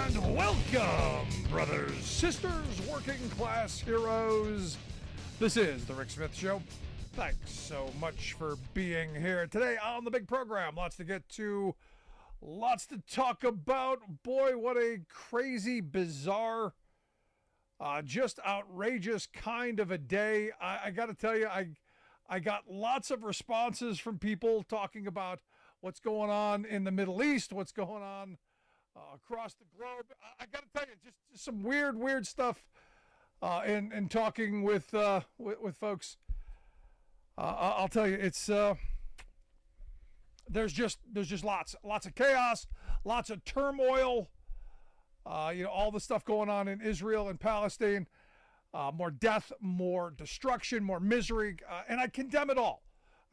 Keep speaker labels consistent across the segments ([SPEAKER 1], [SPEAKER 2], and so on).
[SPEAKER 1] And welcome, brothers, sisters, working class heroes. This is The Rick Smith Show. Thanks so much for being here today on the big program. Lots to get to, lots to talk about. Boy, what a crazy, bizarre, just outrageous kind of a day. I got to tell you, I got lots of responses from people talking about what's going on in the Middle East, what's going on across the globe. I got to tell you, just some weird stuff in talking with folks. I'll tell you, it's there's just lots of chaos, lots of turmoil. All the stuff going on in Israel and Palestine, more death, more destruction, more misery, and I condemn it all.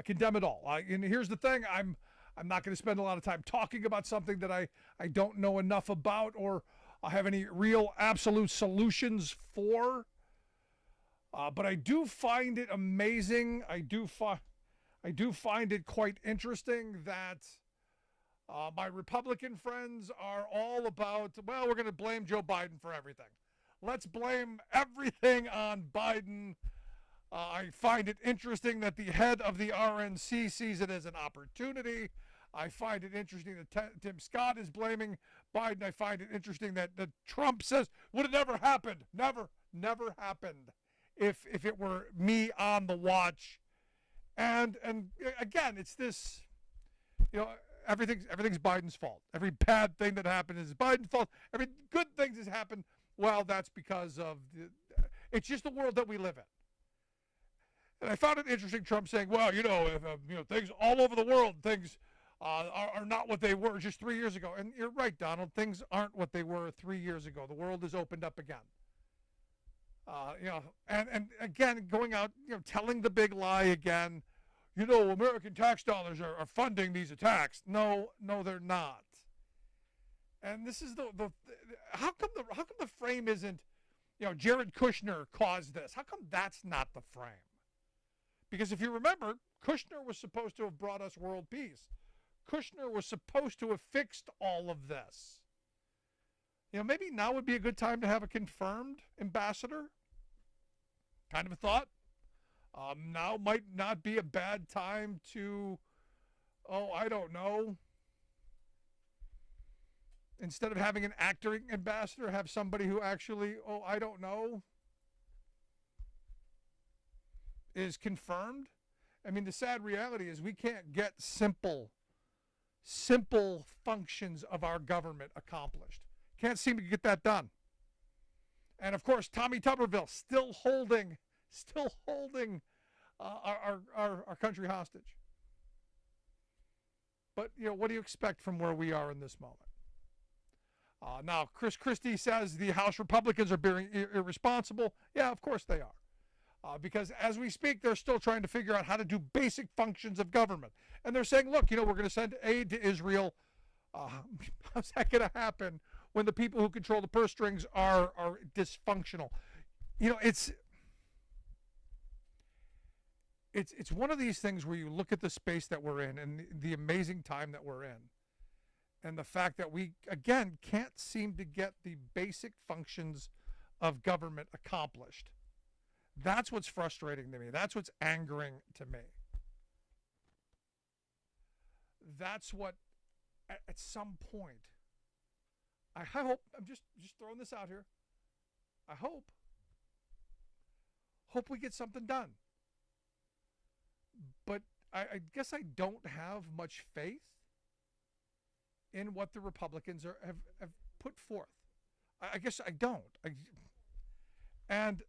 [SPEAKER 1] And here's the thing: I'm not going to spend a lot of time talking about something that I don't know enough about or have any real absolute solutions for. But I do find it amazing. I do find it quite interesting that my Republican friends are all about, well, we're going to blame Joe Biden for everything. Let's blame everything on Biden. I find it interesting that the head of the RNC sees it as an opportunity. I find it interesting that Tim Scott is blaming Biden. I find it interesting that Trump says, would have never happened. Never happened if it were me on the watch. And again, it's this, everything's Biden's fault. Every bad thing that happened is Biden's fault. Every good thing that's happened, well, that's because of it's just the world that we live in. And I found it interesting, Trump saying, well, if things all over the world, things are not what they were just 3 years ago. And you're right, Donald, things aren't what they were 3 years ago. The world has opened up again. And again, going out, telling the big lie again, American tax dollars are funding these attacks. No, they're not. And this is the how come the frame isn't, Jared Kushner caused this? How come that's not the frame? Because if you remember, Kushner was supposed to have brought us world peace. Kushner was supposed to have fixed all of this. Maybe now would be a good time to have a confirmed ambassador. Kind of a thought. Now might not be a bad time to, I don't know. Instead of having an acting ambassador, have somebody who actually, I don't know, is confirmed. I mean, the sad reality is we can't get simple functions of our government accomplished. Can't seem to get that done. And of course, Tommy Tuberville still holding our country hostage. But what do you expect from where we are in this moment? Now, Chris Christie says the House Republicans are being irresponsible. Yeah, of course they are. Because as we speak, they're still trying to figure out how to do basic functions of government. And they're saying, look, we're going to send aid to Israel. How's that going to happen when the people who control the purse strings are dysfunctional? It's one of these things where you look at the space that we're in and the amazing time that we're in. And the fact that we, again, can't seem to get the basic functions of government accomplished. That's what's frustrating to me. That's what's angering to me. That's what, at some point, I hope, I'm just throwing this out here, I hope we get something done. But I guess I don't have much faith in what the Republicans have put forth. I guess I don't. And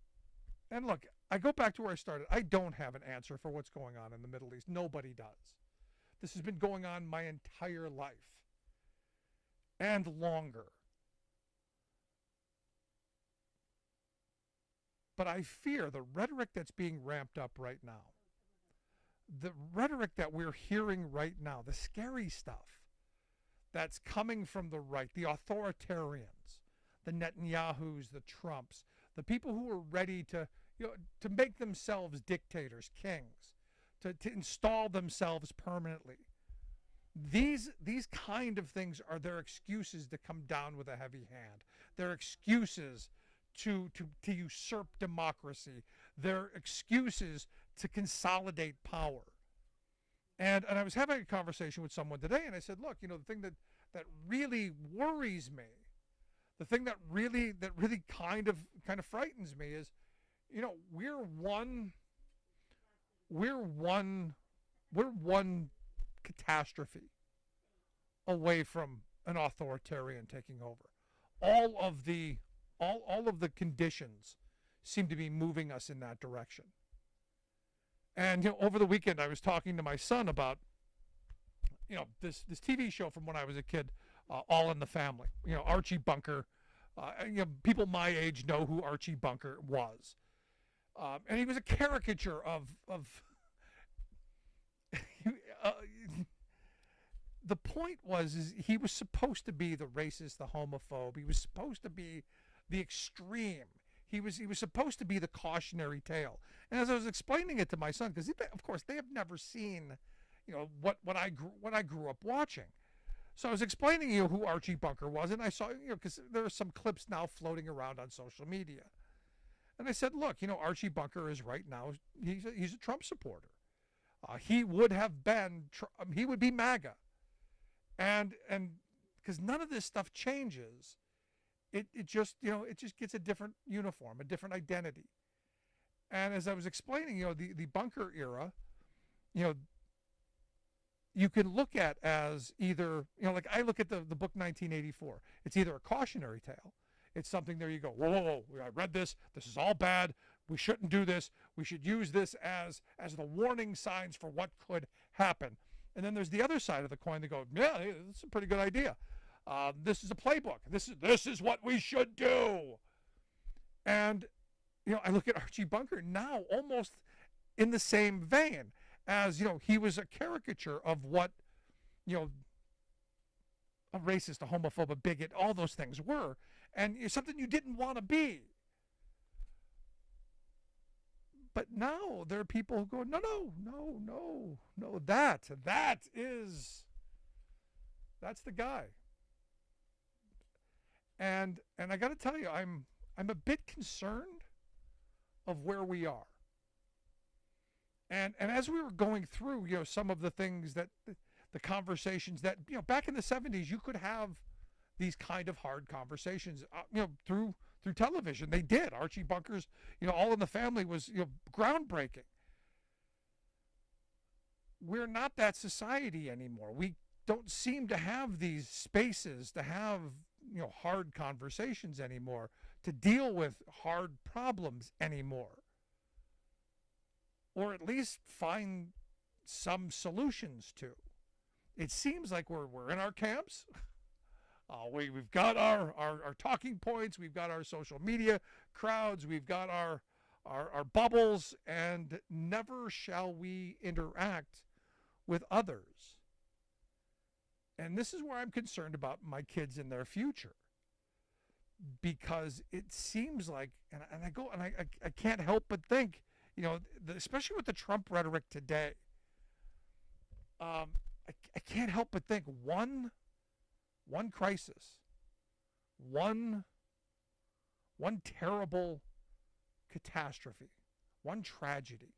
[SPEAKER 1] look, I go back to where I started. I don't have an answer for what's going on in the Middle East. Nobody does. This has been going on my entire life and longer. But I fear the rhetoric that's being ramped up right now, the rhetoric that we're hearing right now, the scary stuff that's coming from the right, the authoritarians, the Netanyahus, the Trumps, the people who are ready to make themselves dictators, kings, to install themselves permanently. These kind of things are their excuses to come down with a heavy hand. Their excuses to usurp democracy. Their excuses to consolidate power. And I was having a conversation with someone today, and I said, look, the thing that really worries me, the thing that really kind of frightens me is, we're one catastrophe away from an authoritarian taking over. All of the conditions seem to be moving us in that direction. And over the weekend I was talking to my son about this TV show from when I was a kid, All in the Family. Archie Bunker. People my age know who Archie Bunker was. And he was a caricature of the point is he was supposed to be the racist, the homophobe. He was supposed to be the extreme. He was supposed to be the cautionary tale. And as I was explaining it to my son, because of course they have never seen, what I grew up watching. So I was explaining who Archie Bunker was, and I saw because there are some clips now floating around on social media, and I said, look, Archie Bunker is right now he's a Trump supporter. He would be MAGA, and because none of this stuff changes. It just gets a different uniform, a different identity. And as I was explaining, the Bunker era, you can look at as either, like I look at the book 1984. It's either a cautionary tale. It's something there you go, whoa, I read this. This is all bad. We shouldn't do this. We should use this as the warning signs for what could happen. And then there's the other side of the coin that go, yeah, it's a pretty good idea. This is a playbook. This is what we should do. And I look at Archie Bunker now almost in the same vein as he was a caricature of what a racist, a homophobe, a bigot, all those things were, and something you didn't want to be. But now there are people who go, no, that's the guy. And I got to tell you, I'm a bit concerned of where we are. And as we were going through, some of the things that the conversations that back in the 70s you could have these kind of hard conversations, through television. They did. Archie Bunker's, All in the Family was groundbreaking. We're not that society anymore. We don't seem to have these spaces to have hard conversations anymore, to deal with hard problems anymore, or at least find some solutions to. It seems like we're in our camps. We've got our talking points, we've got our social media crowds, we've got our bubbles, and never shall we interact with others. And this is where I'm concerned about my kids and their future, because it seems like, and I can't help but think, especially with the Trump rhetoric today, I can't help but think one crisis, one terrible catastrophe, one tragedy,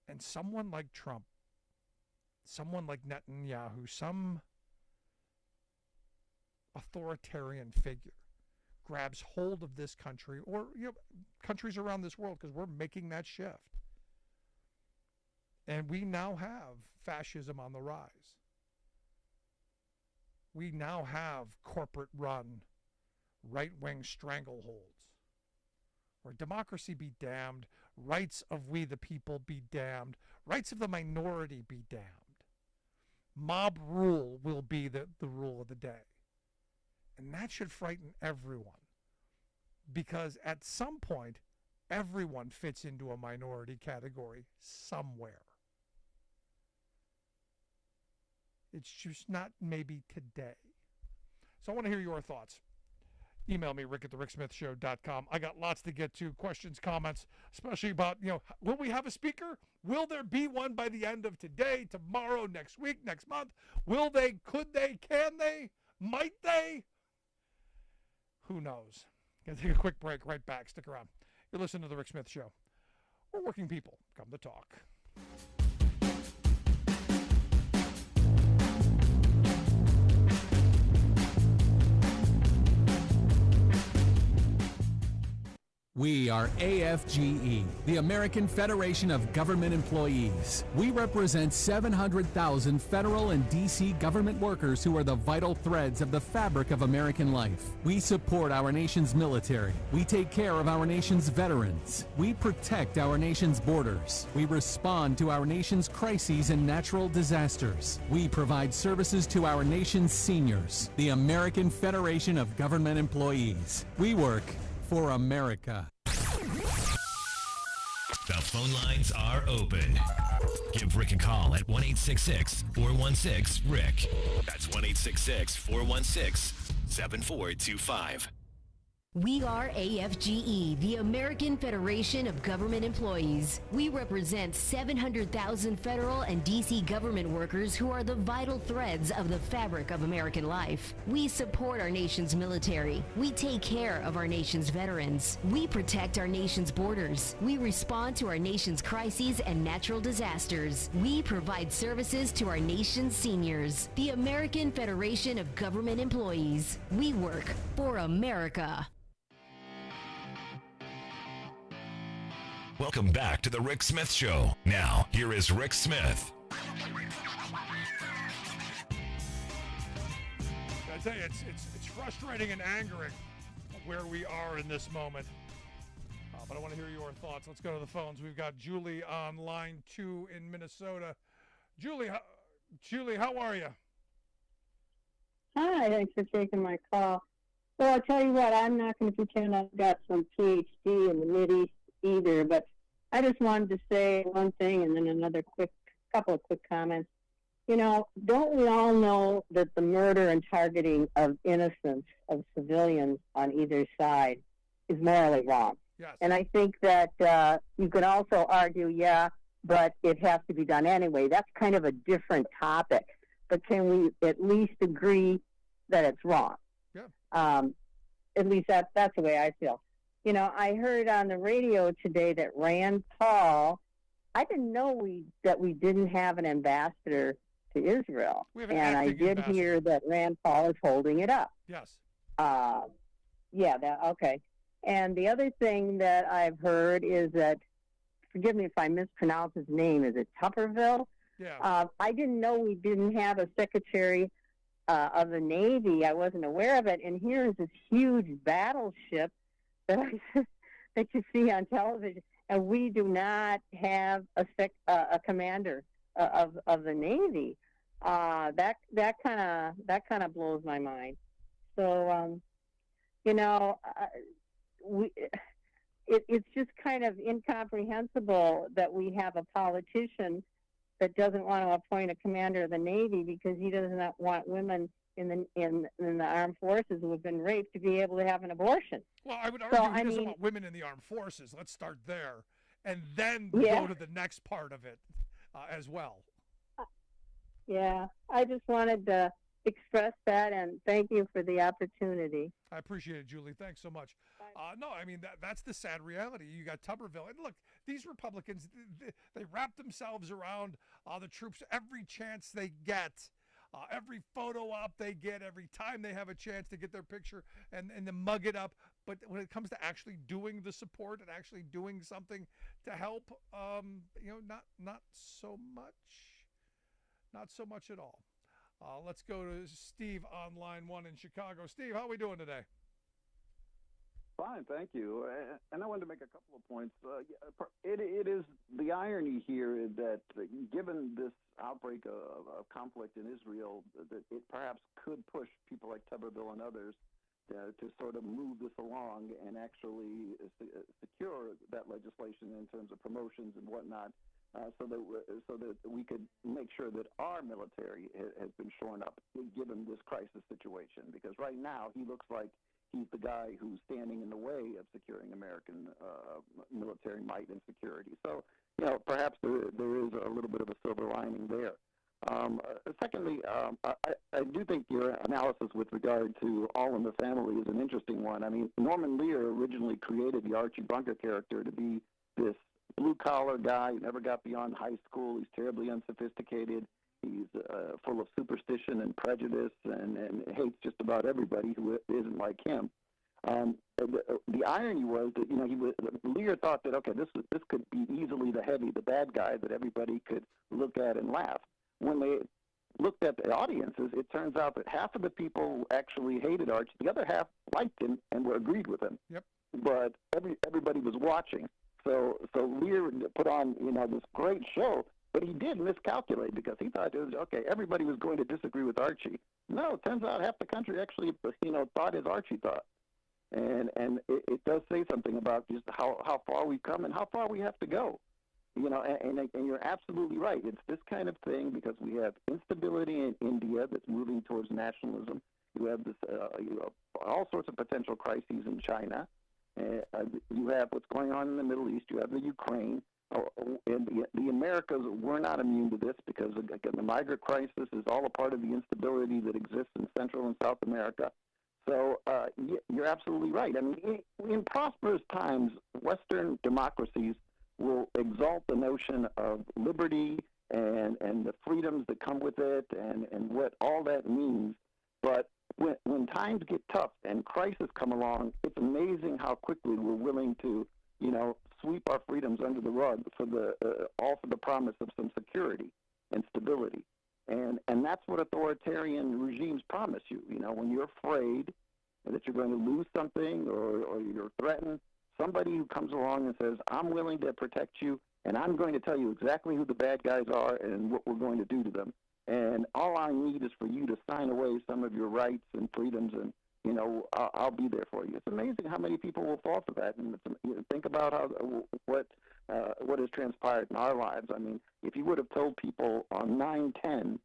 [SPEAKER 1] and someone like Trump, someone like Netanyahu, some authoritarian figure grabs hold of this country, or countries around this world, because we're making that shift. And we now have fascism on the rise. We now have corporate-run right-wing strangleholds, where democracy be damned, rights of we the people be damned, rights of the minority be damned. Mob rule will be the rule of the day. And that should frighten everyone, because at some point, everyone fits into a minority category somewhere. It's just not maybe today. So I want to hear your thoughts. email me, rick@thericksmithshow.com. I got lots to get to, questions, comments, especially about, will we have a speaker? Will there be one by the end of today, tomorrow, next week, next month? Will they, could they, can they, might they? Who knows? Gonna take a quick break, right back. Stick around. You're listening to The Rick Smith Show, where working people come to talk.
[SPEAKER 2] We are AFGE, the American Federation of Government Employees. We represent 700,000 federal and D.C. government workers who are the vital threads of the fabric of American life. We support our nation's military. We take care of our nation's veterans. We protect our nation's borders. We respond to our nation's crises and natural disasters. We provide services to our nation's seniors. The American Federation of Government Employees. We work for America.
[SPEAKER 3] The phone lines are open. Give Rick a call at 1-866-416-RICK. That's 1-866-416-7425.
[SPEAKER 4] We are AFGE, the American Federation of Government Employees. We represent 700,000 federal and D.C. government workers who are the vital threads of the fabric of American life. We support our nation's military. We take care of our nation's veterans. We protect our nation's borders. We respond to our nation's crises and natural disasters. We provide services to our nation's seniors. The American Federation of Government Employees. We work for America.
[SPEAKER 3] Welcome back to the Rick Smith Show. Now, here is Rick Smith.
[SPEAKER 1] I tell you, it's frustrating and angering where we are in this moment. But I want to hear your thoughts. Let's go to the phones. We've got Julie on line 2 in Minnesota. Julie, how are you?
[SPEAKER 5] Hi, thanks for taking my call. Well, I'll tell you what, I'm not going to pretend I've got some PhD in the Mideast either, but I just wanted to say one thing and then another couple of quick comments. Don't we all know that the murder and targeting of innocents, of civilians on either side is morally wrong?
[SPEAKER 1] Yes.
[SPEAKER 5] And I think that you could also argue, but it has to be done anyway. That's kind of a different topic. But can we at least agree that it's wrong?
[SPEAKER 1] Yeah.
[SPEAKER 5] At least that's the way I feel. I heard on the radio today that Rand Paul, I didn't know that we didn't have an ambassador to Israel. And I did hear that Rand Paul is holding it up.
[SPEAKER 1] Yes.
[SPEAKER 5] Okay. And the other thing that I've heard is that, forgive me if I mispronounce his name, is it Tupperville?
[SPEAKER 1] Yeah.
[SPEAKER 5] I didn't know we didn't have a secretary of the Navy. I wasn't aware of it. And here's this huge battleship that you see on television, and we do not have a commander of the Navy. That kind of blows my mind. So it's just kind of incomprehensible that we have a politician that doesn't want to appoint a commander of the Navy because he does not want women in the armed forces who have been raped to be able to have an abortion.
[SPEAKER 1] Well, I would argue he doesn't want women in the armed forces. Let's start there, and then go to the next part of it as well.
[SPEAKER 5] Yeah, I just wanted to express that, and thank you for the opportunity.
[SPEAKER 1] I appreciate it, Julie. Thanks so much. No, I mean, that's the sad reality. You got Tuberville. And look, these Republicans, they wrap themselves around the troops every chance they get. Every photo op they get, every time they have a chance to get their picture and then mug it up. But when it comes to actually doing the support and actually doing something to help, not so much. Not so much at all. Let's go to Steve on line 1 in Chicago. Steve, how are we doing today?
[SPEAKER 6] Fine, thank you. And I wanted to make a couple of points. It is the irony here that given this outbreak of conflict in Israel, that it perhaps could push people like Tuberville and others to sort of move this along and actually secure that legislation in terms of promotions and whatnot, so that we could make sure that our military has been shorn up given this crisis situation. Because right now he looks like he's the guy who's standing in the way of securing American military might and security. So, perhaps there is a little bit of a silver lining there. Secondly, I do think your analysis with regard to All in the Family is an interesting one. I mean, Norman Lear originally created the Archie Bunker character to be this blue-collar guy who never got beyond high school. He's terribly unsophisticated. He's full of superstition and prejudice and hates just about everybody who isn't like him. The irony was that Lear thought that, okay, this could be easily the heavy, the bad guy that everybody could look at and laugh. When they looked at the audiences, it turns out that half of the people actually hated Archie, the other half liked him and were agreed with him.
[SPEAKER 1] Yep.
[SPEAKER 6] But everybody was watching. So Lear put on this great show, but he did miscalculate because he thought everybody was going to disagree with Archie. No, it turns out half the country actually thought as Archie thought, and it does say something about just how far we've come and how far we have to go. And you're absolutely right. It's this kind of thing because we have instability in India that's moving towards nationalism. You have this, all sorts of potential crises in China. You have what's going on in the Middle East. You have the Ukraine. And the Americas were not immune to this because, again, the migrant crisis is all a part of the instability that exists in Central and South America. So you're absolutely right. I mean, in prosperous times, Western democracies will exalt the notion of liberty and the freedoms that come with it and what all that means. But when times get tough and crises come along, it's amazing how quickly we're willing to, sweep our freedoms under the rug for all for the promise of some security and stability. And that's what authoritarian regimes promise you. When you're afraid that you're going to lose something or you're threatened, somebody who comes along and says, I'm willing to protect you, and I'm going to tell you exactly who the bad guys are and what we're going to do to them. And all I need is for you to sign away some of your rights and freedoms, and, I'll be there for you. It's amazing how many people will fall for that. And think about what has transpired in our lives. I mean, if you would have told people on 9/10,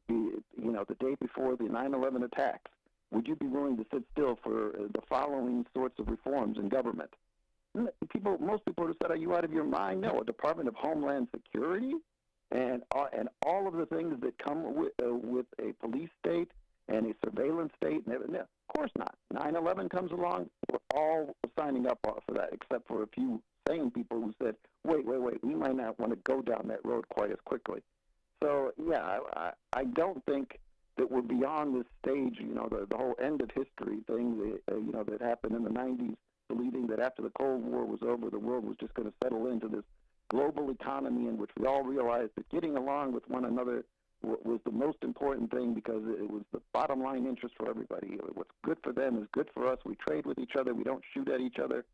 [SPEAKER 6] the day before the 9/11 attacks, would you be willing to sit still for the following sorts of reforms in government? Most people would have said, "Are you out of your mind?" No, a Department of Homeland Security, and all of the things that come with a police state and a surveillance state, and everything. Of course not. 9/11 comes along, we're all signing up for that, except for a few sane people who said, "Wait, we might not want to go down that road quite as quickly." So yeah, I don't think that we're beyond this stage. The whole end of history thing that happened in the 90s. Believing that after the Cold War was over, the world was just going to settle into this global economy in which we all realized that getting along with one another was the most important thing because it was the bottom line interest for everybody. What's good for them is good for us. We trade with each other. We don't shoot at each other.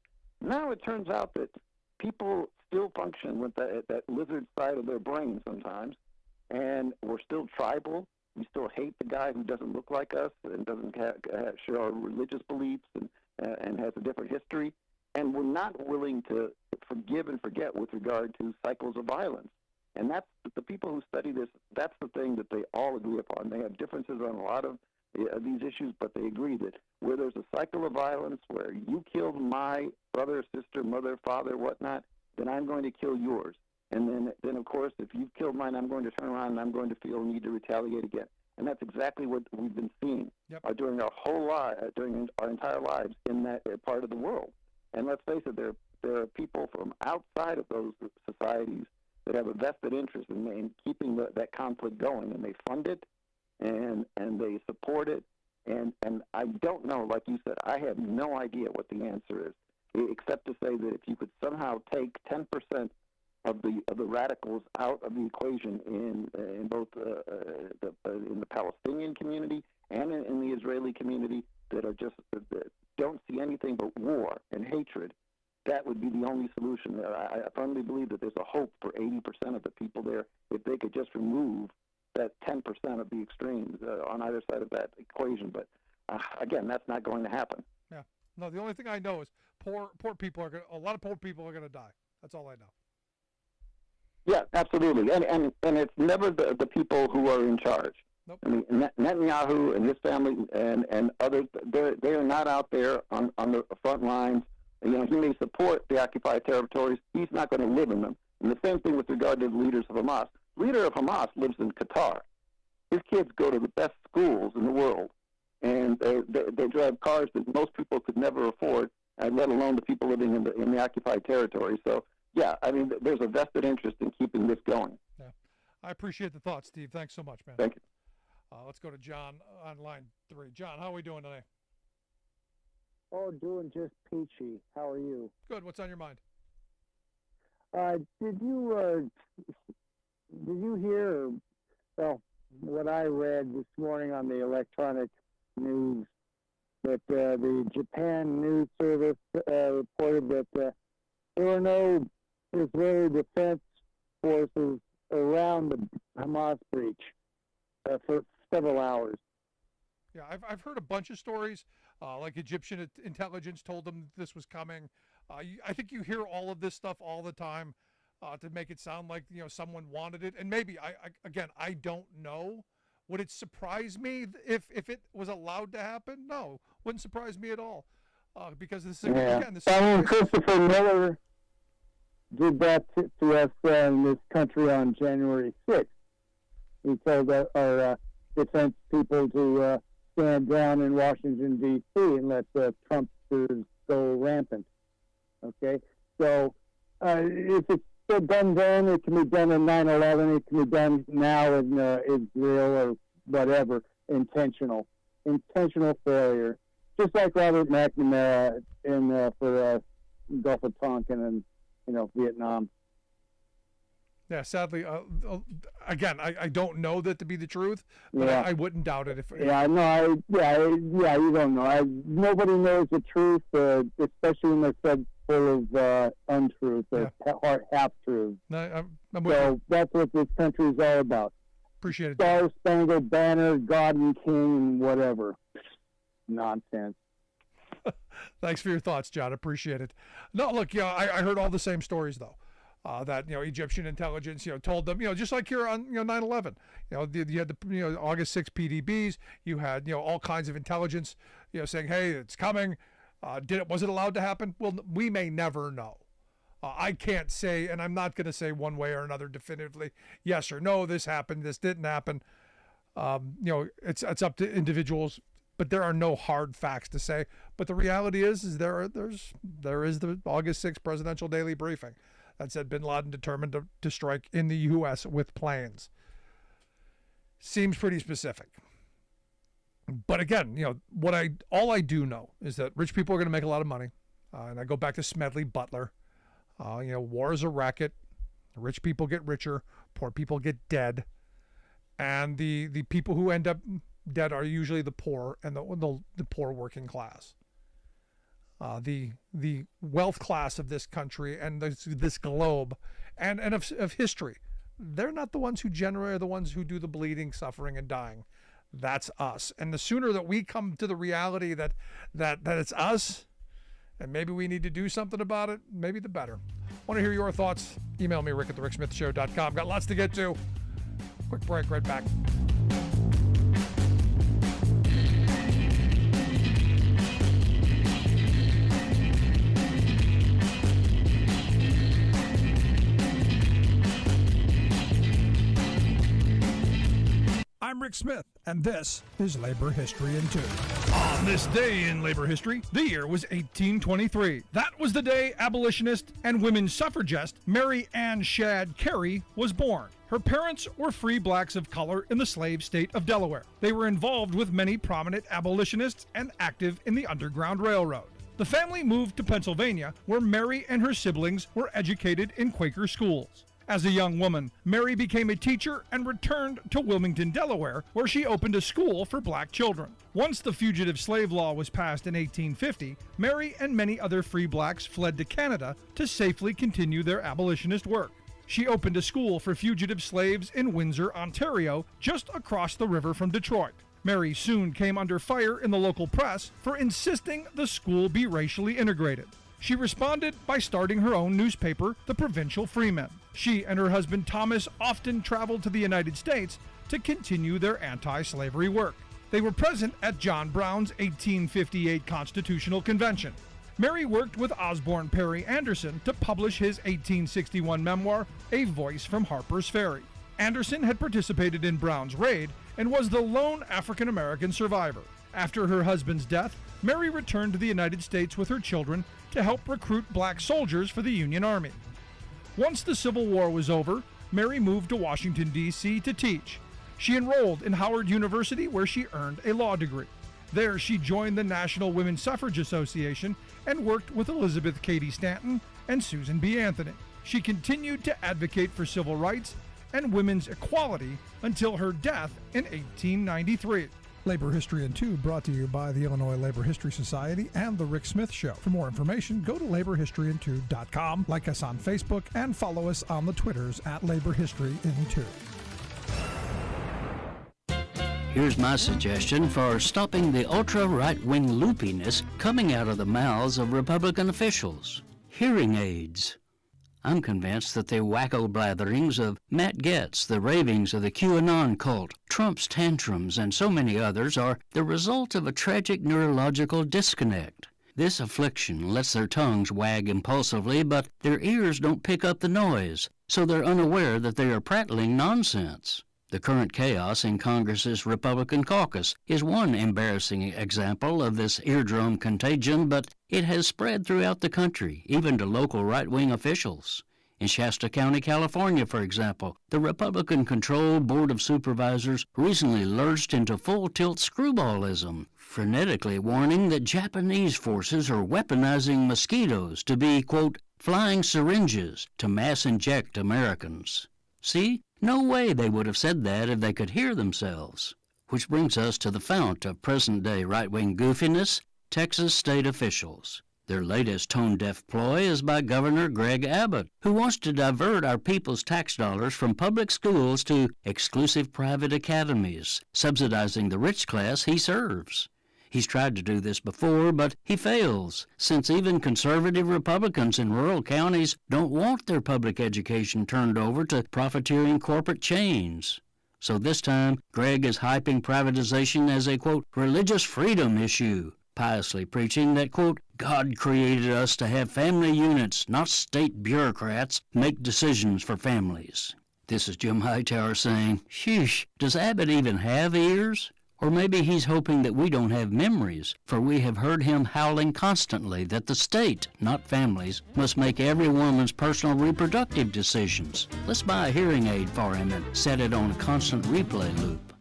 [SPEAKER 6] Now it turns out that people still function with that lizard side of their brain sometimes, and we're still tribal. We still hate the guy who doesn't look like us and doesn't share our religious beliefs and has a different history, and we're not willing to forgive and forget with regard to cycles of violence. And that's the people who study this, that's the thing that they all agree upon. They have differences on a lot of these issues, but they agree that where there's a cycle of violence, where you killed my brother, sister, mother, father, whatnot, then I'm going to kill yours. And then of course, if you've killed mine, I'm going to turn around and I'm going to feel a need to retaliate again. And that's exactly what we've been seeing during our whole during our entire lives in that part of the world. And let's face it, there are people from outside of those societies that have a vested interest in keeping that conflict going, and they fund it, and they support it. And I don't know, like you said, I have no idea what the answer is, except to say that if you could somehow take 10% of the radicals out of the equation in both in the Palestinian community and in the Israeli community that don't see anything but war and hatred, that would be the only solution. I firmly believe that there's a hope for 80% of the people there if they could just remove that 10% of the extremes on either side of that equation. But again, that's not going to happen.
[SPEAKER 1] Yeah. No, the only thing I know is a lot of poor people are going to die. That's all I know.
[SPEAKER 6] Yeah, absolutely, and it's never the people who are in charge.
[SPEAKER 1] Nope.
[SPEAKER 6] I mean, Netanyahu and his family and others, they are not out there on the front lines. You know, he may support the occupied territories. He's not going to live in them. And the same thing with regard to the leaders of Hamas. The leader of Hamas lives in Qatar. His kids go to the best schools in the world, and they drive cars that most people could never afford, let alone the people living in the occupied territory. So, yeah, I mean, there's a vested interest in keeping this going.
[SPEAKER 1] Yeah, I appreciate the thought, Steve. Thanks so much, man.
[SPEAKER 6] Thank you.
[SPEAKER 1] Let's go to John on line 3. John, how are we doing today?
[SPEAKER 7] Oh, doing just peachy. How are you?
[SPEAKER 1] Good. What's on your mind?
[SPEAKER 7] Did you hear? Well, what I read this morning on the electronic news that the Japan news service reported that there were no Israeli defense forces around the Hamas breach for several hours.
[SPEAKER 1] Yeah, I've heard a bunch of stories, like Egyptian intelligence told them this was coming. I think you hear all of this stuff all the time to make it sound like, you know, someone wanted it. And maybe, I don't know. Would it surprise me if it was allowed to happen? No, wouldn't surprise me at all. Because this is, again, this is...
[SPEAKER 7] Christopher Miller did that to us in this country on January 6th. He told our defense people to stand down in Washington, D.C. and let the Trumpsters go rampant. Okay? So if it's done then, it can be done in 9/11, it can be done now in Israel or whatever. Intentional failure. Just like Robert McNamara for Gulf of Tonkin and, Vietnam.
[SPEAKER 1] Yeah, sadly, again, I don't know that to be the truth, but
[SPEAKER 7] Yeah.
[SPEAKER 1] I wouldn't doubt it.
[SPEAKER 7] You don't know. Nobody knows the truth, especially when they're said full of untruth or half-truth.
[SPEAKER 1] No, I'm with you.
[SPEAKER 7] So that's what this country is all about.
[SPEAKER 1] Appreciate it.
[SPEAKER 7] Star-Spangled Banner, God and King, and whatever. Nonsense.
[SPEAKER 1] Thanks for your thoughts, John. Appreciate it. No, look, I heard all the same stories, though. That Egyptian intelligence told them just like here on 9/11 you had the August 6 PDBs, you had all kinds of intelligence saying, hey, it's coming. Was it allowed to happen? Well, we may never know. I can't say, and I'm not going to say one way or another definitively yes or no, this happened, this didn't happen. It's up to individuals, but there are no hard facts to say. But the reality is there is the August 6 presidential daily briefing that said bin Laden determined to strike in the U.S. with planes. Seems pretty specific. But again, all I do know is that rich people are going to make a lot of money. And I go back to Smedley Butler. War is a racket. Rich people get richer. Poor people get dead. And the people who end up dead are usually the poor and the poor working class. The wealth class of this country and this globe and of history, they're not the ones who generate, are the ones who do the bleeding, suffering, and dying. That's us. And the sooner that we come to the reality that it's us, and maybe we need to do something about it, maybe the better. Want to hear your thoughts? Email me, rick@thericksmithshow.com. Got lots to get to. Quick break, right back. I'm Rick Smith, and this is Labor History in 2. On this day in labor history, the year was 1823. That was the day abolitionist and women's suffragist Mary Ann Shadd Carey was born. Her parents were free blacks of color in the slave state of Delaware. They were involved with many prominent abolitionists and active in the Underground Railroad. The family moved to Pennsylvania, where Mary and her siblings were educated in Quaker schools. As a young woman, Mary became a teacher and returned to Wilmington, Delaware, where she opened a school for black children. Once the Fugitive Slave Law was passed in 1850, Mary and many other free blacks fled to Canada to safely continue their abolitionist work. She opened a school for fugitive slaves in Windsor, Ontario, just across the river from Detroit. Mary soon came under fire in the local press for insisting the school be racially integrated. She responded by starting her own newspaper, the Provincial Freeman. She and her husband Thomas often traveled to the United States to continue their anti-slavery work. They were present at John Brown's 1858 Constitutional Convention. Mary worked with Osborne Perry Anderson to publish his 1861 memoir, A Voice from Harper's Ferry. Anderson had participated in Brown's raid and was the lone African-American survivor. After her husband's death, Mary returned to the United States with her children to help recruit black soldiers for the Union Army. Once the Civil War was over, Mary moved to Washington, D.C. to teach. She enrolled in Howard University, where she earned a law degree. There, she joined the National Women's Suffrage Association and worked with Elizabeth Cady Stanton and Susan B. Anthony. She continued to advocate for civil rights and women's equality until her death in 1893. Labor History in 2 brought to you by the Illinois Labor History Society and The Rick Smith Show. For more information, go to laborhistoryin2.com, like us on Facebook, and follow us on the Twitters at Labor History in 2.
[SPEAKER 8] Here's my suggestion for stopping the ultra-right-wing loopiness coming out of the mouths of Republican officials. Hearing aids. I'm convinced that the wacko blatherings of Matt Gaetz, the ravings of the QAnon cult, Trump's tantrums, and so many others are the result of a tragic neurological disconnect. This affliction lets their tongues wag impulsively, but their ears don't pick up the noise, so they're unaware that they are prattling nonsense. The current chaos in Congress's Republican caucus is one embarrassing example of this eardrum contagion, but it has spread throughout the country, even to local right-wing officials. In Shasta County, California, for example, the Republican-controlled Board of Supervisors recently lurched into full-tilt screwballism, frenetically warning that Japanese forces are weaponizing mosquitoes to be, quote, flying syringes to mass inject Americans. See? No way they would have said that if they could hear themselves. Which brings us to the fount of present-day right-wing goofiness, Texas state officials. Their latest tone-deaf ploy is by Governor Greg Abbott, who wants to divert our people's tax dollars from public schools to exclusive private academies, subsidizing the rich class he serves. He's tried to do this before, but he fails, since even conservative Republicans in rural counties don't want their public education turned over to profiteering corporate chains. So this time, Greg is hyping privatization as a, quote, religious freedom issue, piously preaching that, quote, God created us to have family units, not state bureaucrats, make decisions for families. This is Jim Hightower saying, sheesh, does Abbott even have ears? Or maybe he's hoping that we don't have memories, for we have heard him howling constantly that the state, not families, must make every woman's personal reproductive decisions. Let's buy a hearing aid for him and set it on a constant replay loop.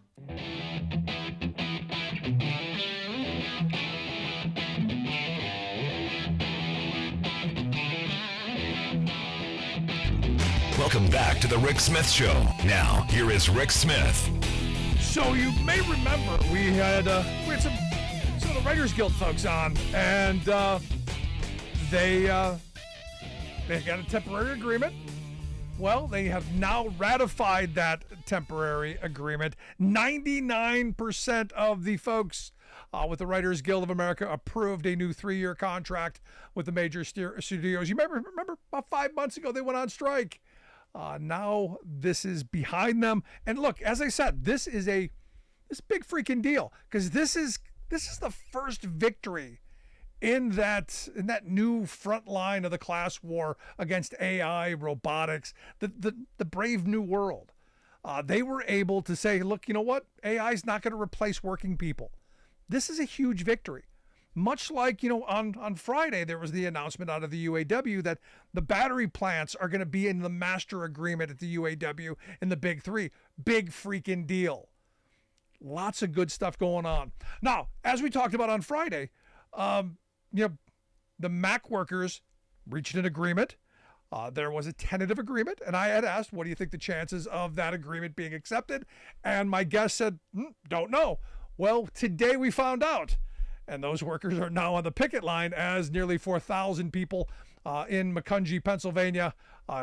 [SPEAKER 3] Welcome back to the Rick Smith Show. Now, here is Rick Smith.
[SPEAKER 1] So you may remember we had some of the Writers Guild folks on, and they got a temporary agreement. Well, they have now ratified that temporary agreement. 99% of the folks with the Writers Guild of America approved a new 3-year contract with the major studios. You remember about 5 months ago they went on strike. Now this is behind them, and look, as I said, this is big freaking deal, because this is the first victory in that new front line of the class war against AI, robotics, the brave new world. They were able to say, look, you know what? AI is not going to replace working people. This is a huge victory. Much like, on Friday, there was the announcement out of the UAW that the battery plants are going to be in the master agreement at the UAW in the Big Three. Big freaking deal. Lots of good stuff going on. Now, as we talked about on Friday, the Mac workers reached an agreement. There was a tentative agreement, and I had asked, what do you think the chances of that agreement being accepted? And my guest said, don't know. Well, today we found out. And those workers are now on the picket line, as nearly 4,000 people in Macungie, Pennsylvania,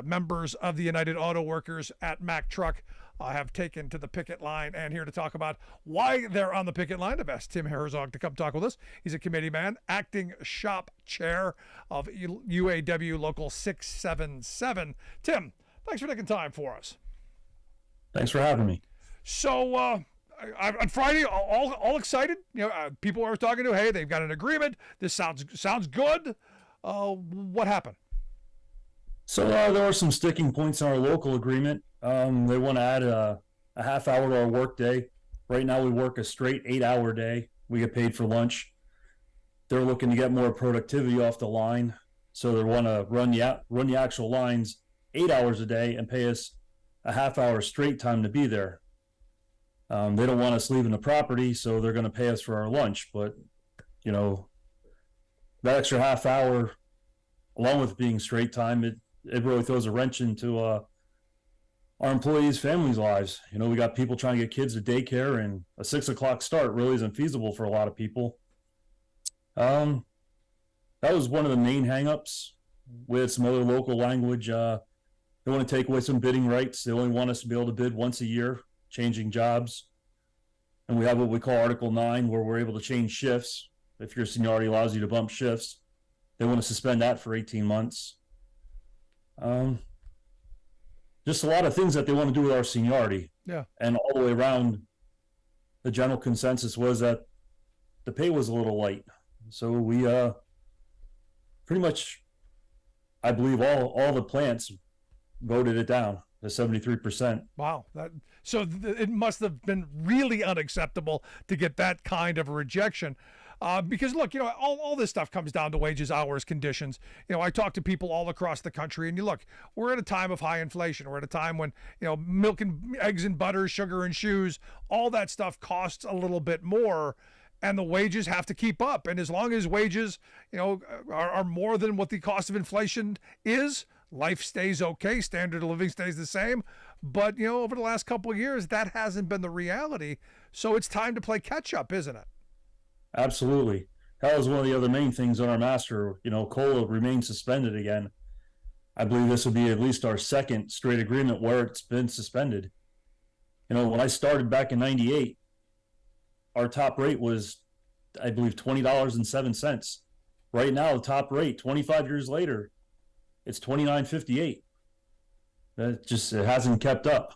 [SPEAKER 1] members of the United Auto Workers at Mack Truck, have taken to the picket line. And here to talk about why they're on the picket line, I've asked Tim Herzog to come talk with us. He's a committee man, acting shop chair of UAW Local 677. Tim, Thanks for taking time for us.
[SPEAKER 9] Thanks for having me.
[SPEAKER 1] So on Friday, all excited. People I was talking to, hey, they've got an agreement. This sounds good. What happened?
[SPEAKER 9] So there are some sticking points in our local agreement. They want to add a half hour to our work day. Right now we work a straight 8-hour day. We get paid for lunch. They're looking to get more productivity off the line. So they want to run the actual lines 8 hours a day and pay us a half hour straight time to be there. They don't want us leaving the property, so they're going to pay us for our lunch. But, that extra half hour, along with being straight time, it really throws a wrench into our employees' families' lives. We got people trying to get kids to daycare, and a 6 o'clock start really isn't feasible for a lot of people. That was one of the main hangups. With some other local language, they want to take away some bidding rights. They only want us to be able to bid once a year, changing jobs. And we have what we call Article 9, where we're able to change shifts. If your seniority allows you to bump shifts, they want to suspend that for 18 months. Just a lot of things that they want to do with our seniority.
[SPEAKER 1] Yeah.
[SPEAKER 9] And all the way around, the general consensus was that the pay was a little light. So we pretty much, I believe all the plants voted it down to 73%.
[SPEAKER 1] Wow. It must have been really unacceptable to get that kind of a rejection. Because look, all this stuff comes down to wages, hours, conditions. I talk to people all across the country, and we're at a time of high inflation. We're at a time when, milk and eggs and butter, sugar and shoes, all that stuff costs a little bit more, and the wages have to keep up. And as long as wages, are more than what the cost of inflation is, life stays okay. Standard of living stays the same. But, over the last couple of years, that hasn't been the reality. So it's time to play catch up, isn't it?
[SPEAKER 9] Absolutely. That was one of the other main things on our master. COLA remains suspended again. I believe this will be at least our second straight agreement where it's been suspended. When I started back in 98, our top rate was, I believe, $20.07. Right now, the top rate, 25 years later, it's $29.58. It hasn't kept up.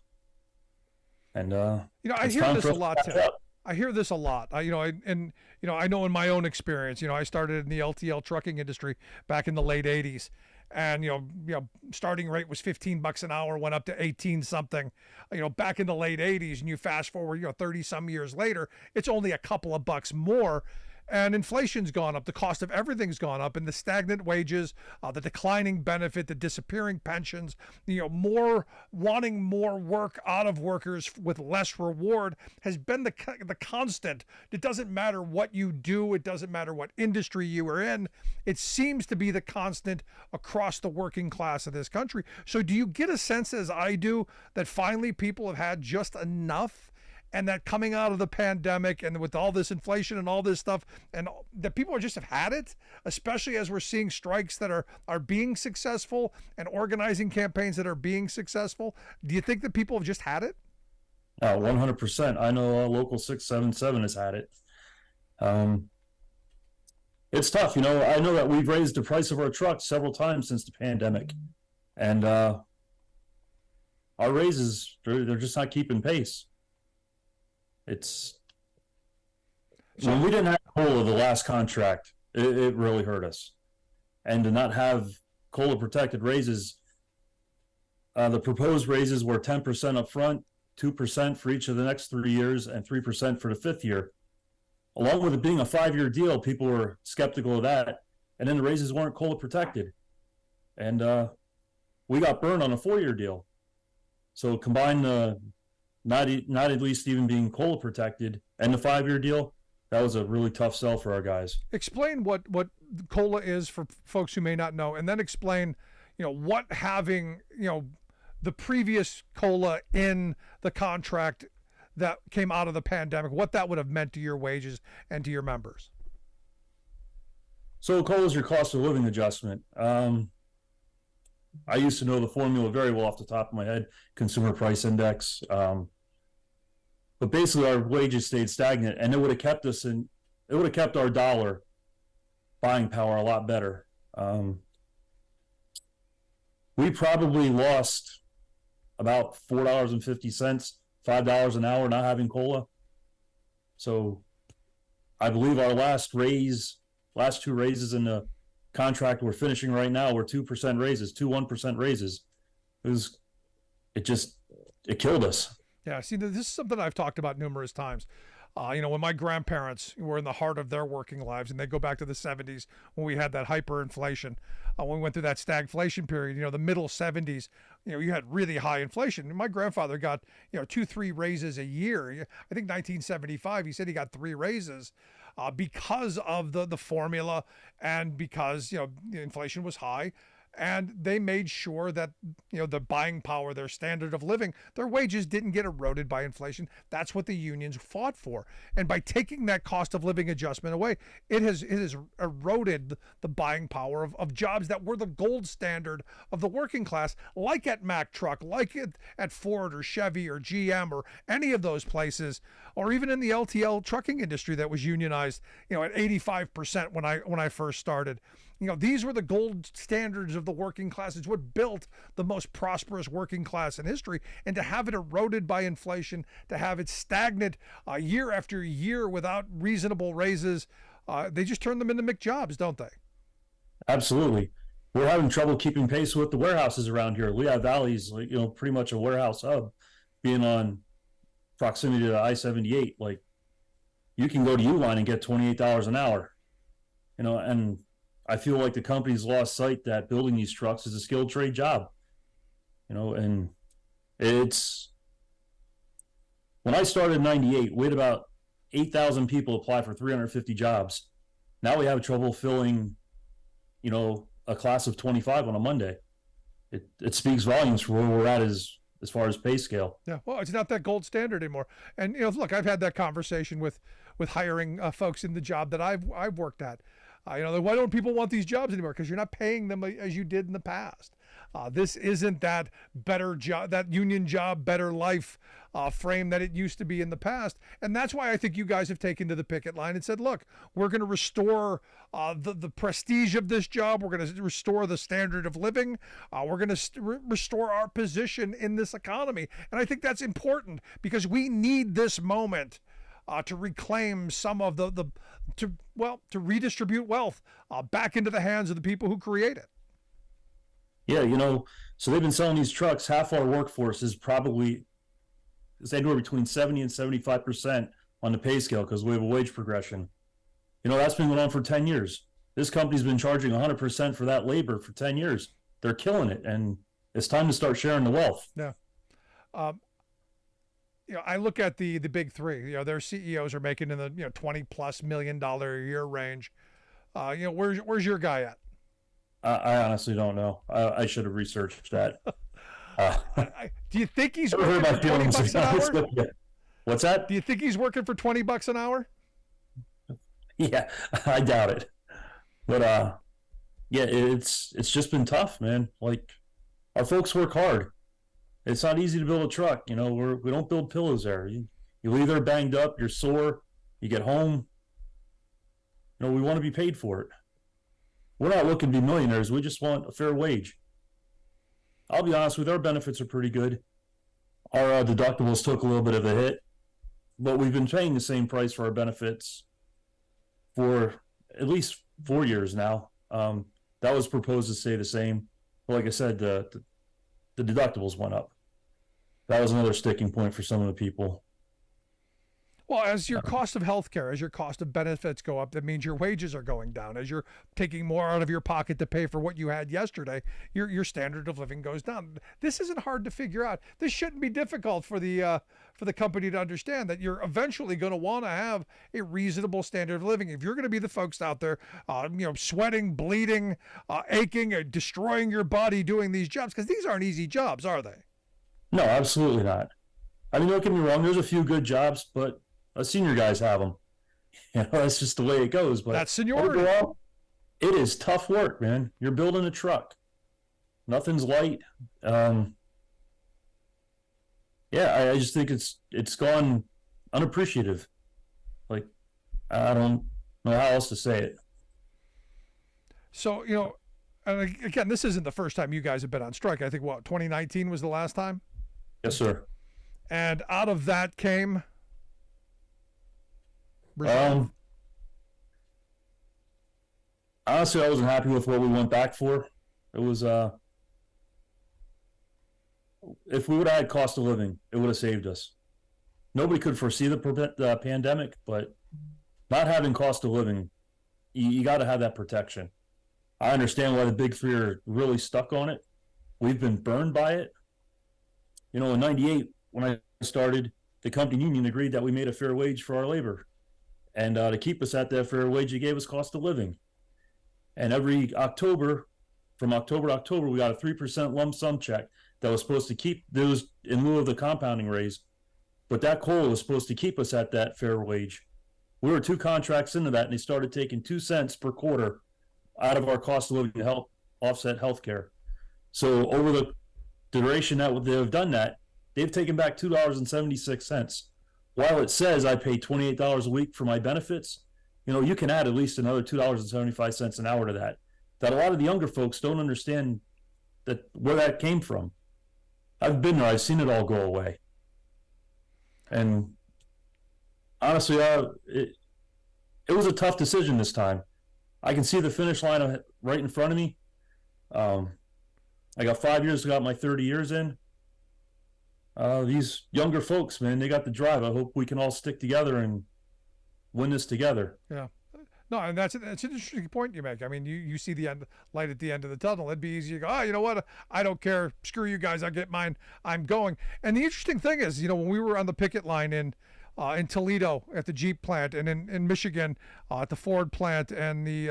[SPEAKER 9] And
[SPEAKER 1] I hear this a lot, Tim. I hear this a lot. I know in my own experience, I started in the LTL trucking industry back in the late 80s. And, starting rate was $15 an hour, went up to 18 something, back in the late 80s. And you fast forward, 30 some years later, it's only a couple of bucks more. And inflation's gone up. The cost of everything's gone up, and the stagnant wages, the declining benefit, the disappearing pensions, wanting more work out of workers with less reward has been the constant. It doesn't matter what you do. It doesn't matter what industry you are in. It seems to be the constant across the working class of this country. So do you get a sense, as I do, that finally people have had just enough? And that coming out of the pandemic and with all this inflation and all this stuff, and that people just have had it, especially as we're seeing strikes that are being successful and organizing campaigns that are being successful. Do you think that people have just had it?
[SPEAKER 9] 100%. I know Local 677 has had it. It's tough. I know that we've raised the price of our trucks several times since the pandemic. And our raises, they're just not keeping pace. When we didn't have COLA the last contract, it really hurt us. And to not have COLA protected raises, the proposed raises were 10% up front, 2% for each of the next 3 years, and 3% for the fifth year. Along with it being a 5-year deal, people were skeptical of that. And then the raises weren't COLA protected. And we got burned on a 4-year deal. So combine the not at least even being COLA protected and the 5-year deal, that was a really tough sell for our guys.
[SPEAKER 1] Explain what COLA is for folks who may not know, and then explain, what having, the previous COLA in the contract that came out of the pandemic, what that would have meant to your wages and to your members.
[SPEAKER 9] So COLA is your cost of living adjustment. I used to know the formula very well off the top of my head, consumer price index. But basically our wages stayed stagnant, and it would have kept our dollar buying power a lot better. We probably lost about $4.50, $5 an hour, not having COLA. So I believe our last two raises in the contract we're finishing right now were 2% raises, 1% raises. It killed us.
[SPEAKER 1] Yeah, see, this is something I've talked about numerous times. When my grandparents were in the heart of their working lives, and they go back to the 70s when we had that hyperinflation, when we went through that stagflation period, the middle 70s, you had really high inflation. My grandfather got, 2-3 raises a year. I think 1975, he said he got 3 raises because of the formula and because, inflation was high. And they made sure that, the buying power, their standard of living, their wages didn't get eroded by inflation. That's what the unions fought for. And by taking that cost of living adjustment away, it has eroded the buying power of jobs that were the gold standard of the working class, like at Mack Truck, like at Ford or Chevy or GM or any of those places, or even in the LTL trucking industry that was unionized, at 85% when I first started. These were the gold standards of the working class. It's what built the most prosperous working class in history. And to have it eroded by inflation, to have it stagnant year after year without reasonable raises, they just turn them into McJobs, don't they?
[SPEAKER 9] Absolutely. We're having trouble keeping pace with the warehouses around here. Lehigh Valley's, pretty much a warehouse hub, being on proximity to I-78. Like, you can go to Uline and get $28 an hour, and I feel like the company's lost sight that building these trucks is a skilled trade job, and it's, when I started in 98, we had about 8,000 people apply for 350 jobs. Now we have trouble filling, a class of 25 on a Monday. It speaks volumes for where we're at as far as pay scale.
[SPEAKER 1] Yeah, well, it's not that gold standard anymore. And, look, I've had that conversation with hiring folks in the job that I've worked at. Why don't people want these jobs anymore? Because you're not paying them as you did in the past. This isn't that better job, that union job, better life frame that it used to be in the past. And that's why I think you guys have taken to the picket line and said, look, we're going to restore the prestige of this job. We're going to restore the standard of living. We're going to restore our position in this economy. And I think that's important because we need this moment to reclaim some of to redistribute wealth back into the hands of the people who create it.
[SPEAKER 9] Yeah, so they've been selling these trucks. Half our workforce is anywhere between 70 and 75% on the pay scale because we have a wage progression. That's been going on for 10 years. This company's been charging 100% for that labor for 10 years. They're killing it, and it's time to start sharing the wealth.
[SPEAKER 1] Yeah. I look at the big three. Their CEOs are making in the $20+ million a year range. Where's your guy at?
[SPEAKER 9] I honestly don't know. I should have researched that.
[SPEAKER 1] Do you think he's working for $20 an hour?
[SPEAKER 9] What's that?
[SPEAKER 1] Do you think he's working for $20 an hour?
[SPEAKER 9] Yeah, I doubt it. But yeah, it's just been tough, man. Like, our folks work hard. It's not easy to build a truck. We don't build pillows there. You leave there banged up, you're sore, you get home. We want to be paid for it. We're not looking to be millionaires. We just want a fair wage. I'll be honest with you, our benefits are pretty good. Our deductibles took a little bit of a hit, but we've been paying the same price for our benefits for at least 4 years now. That was proposed to stay the same. But like I said, the deductibles went up. That was another sticking point for some of the people.
[SPEAKER 1] Well, as your cost of healthcare, as your cost of benefits go up, that means your wages are going down. As you're taking more out of your pocket to pay for what you had yesterday, your standard of living goes down. This isn't hard to figure out. This shouldn't be difficult for the company to understand that you're eventually going to want to have a reasonable standard of living. If you're going to be the folks out there, sweating, bleeding, aching, destroying your body doing these jobs, because these aren't easy jobs, are they?
[SPEAKER 9] No, absolutely not. I mean, don't get me wrong. There's a few good jobs, but senior guys have them. That's just the way it goes. But
[SPEAKER 1] that's seniority.
[SPEAKER 9] Overall, it is tough work, man. You're building a truck. Nothing's light. Yeah, I just think it's gone unappreciative. Like, I don't know how else to say it.
[SPEAKER 1] So, and again, this isn't the first time you guys have been on strike. I think, 2019 was the last time?
[SPEAKER 9] Yes, sir.
[SPEAKER 1] And out of that came resolve.
[SPEAKER 9] Honestly, I wasn't happy with what we went back for. It was if we would have had cost of living, it would have saved us. Nobody could foresee the pandemic, but not having cost of living, you got to have that protection. I understand why the big three are really stuck on it. We've been burned by it. In '98, when I started, the company union agreed that we made a fair wage for our labor. And to keep us at that fair wage, they gave us cost of living. And every October, from October to October, we got a 3% lump sum check that was supposed to keep those in lieu of the compounding raise. But that COLA was supposed to keep us at that fair wage. We were 2 contracts into that, and they started taking 2 cents per quarter out of our cost of living to help offset health care. So over the duration that they have done that, they've taken back $2.76. While it says I pay $28 a week for my benefits, you can add at least another $2.75 an hour to that. That a lot of the younger folks don't understand that where that came from. I've been there. I've seen it all go away. And honestly, it was a tough decision this time. I can see the finish line right in front of me. I got 5 years, got my 30 years in. These younger folks, man, they got the drive. I hope we can all stick together and win this together.
[SPEAKER 1] Yeah. No, and that's an interesting point you make. I mean, you see the light at the end of the tunnel. It'd be easy to go, you know what? I don't care. Screw you guys. I get mine. I'm going. And the interesting thing is, when we were on the picket line in Toledo at the Jeep plant, and in Michigan at the Ford plant and the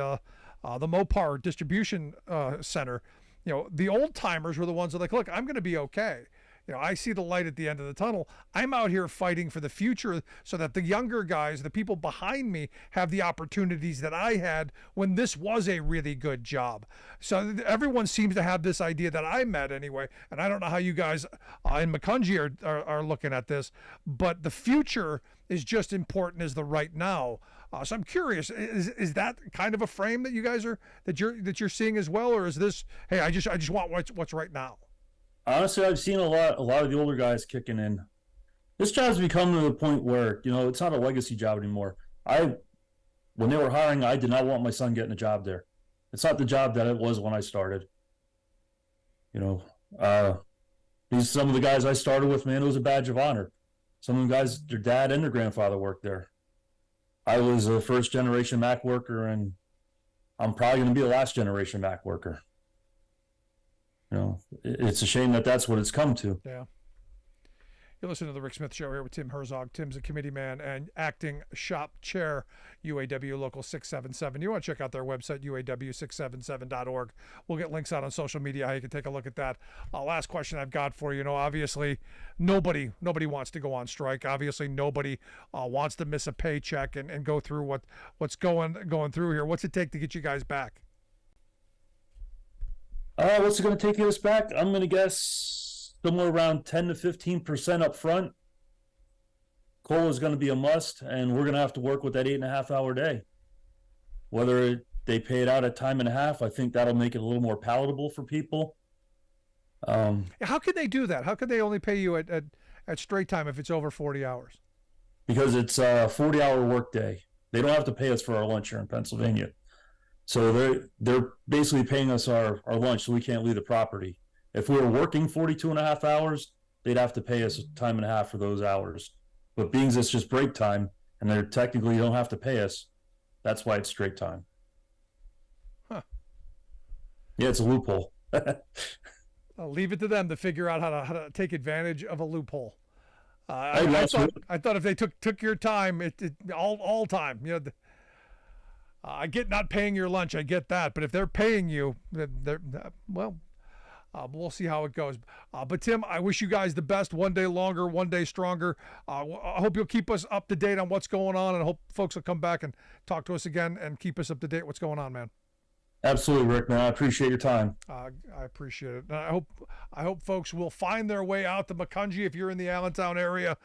[SPEAKER 1] Mopar distribution center, the old timers were the ones that look, I'm going to be okay. I see the light at the end of the tunnel. I'm out here fighting for the future so that the younger guys, the people behind me, have the opportunities that I had when this was a really good job. So everyone seems to have this idea that I met anyway, and I don't know how you guys in Macungie are looking at this, but the future is just important as the right now. So I'm curious, is that kind of a frame that you guys that you're seeing as well, or is this, hey, I just want what's right now?
[SPEAKER 9] Honestly, I've seen a lot of the older guys kicking in. This job's become to the point where, it's not a legacy job anymore. When they were hiring, I did not want my son getting a job there. It's not the job that it was when I started. Some of the guys I started with, man, it was a badge of honor. Some of the guys, their dad and their grandfather worked there. I was a first generation Mac worker, and I'm probably going to be a last generation Mac worker. It's a shame that that's what it's come to.
[SPEAKER 1] Yeah. You're listening to the Rick Smith Show here with Tim Herzog. Tim's a committee man and acting shop chair, UAW Local 677. You want to check out their website, uaw677.org. We'll get links out on social media how you can take a look at that. Last question I've got for you. Obviously, nobody wants to go on strike. Obviously, nobody wants to miss a paycheck and go through what's going through here. What's it take to get you guys back?
[SPEAKER 9] What's it going to take us back? I'm going to guess somewhere around 10 to 15% up front. COLA is going to be a must, and we're going to have to work with that 8.5-hour day. Whether they pay it out at time and a half, I think that'll make it a little more palatable for people.
[SPEAKER 1] How can they do that? How can they only pay you at straight time if it's over 40 hours?
[SPEAKER 9] Because it's a 40-hour work day. They don't have to pay us for our lunch here in Pennsylvania. So they're basically paying us our lunch, so we can't leave the property. If we were working 42.5 hours, they'd have to pay us time and a half for those hours. But being it's just break time, and they technically don't have to pay us, that's why it's straight time.
[SPEAKER 1] Huh.
[SPEAKER 9] Yeah, it's a loophole.
[SPEAKER 1] I'll leave it to them to figure out how to take advantage of a loophole. I thought if they took your time, all time, I get not paying your lunch. I get that. But if they're paying you, we'll see how it goes. But Tim, I wish you guys the best. One day longer, one day stronger. I hope you'll keep us up to date on what's going on, and hope folks will come back and talk to us again and keep us up to date what's going on, man.
[SPEAKER 9] Absolutely, Rick, man. I appreciate your time.
[SPEAKER 1] I appreciate it. And I hope folks will find their way out to Macungie. If you're in the Allentown area,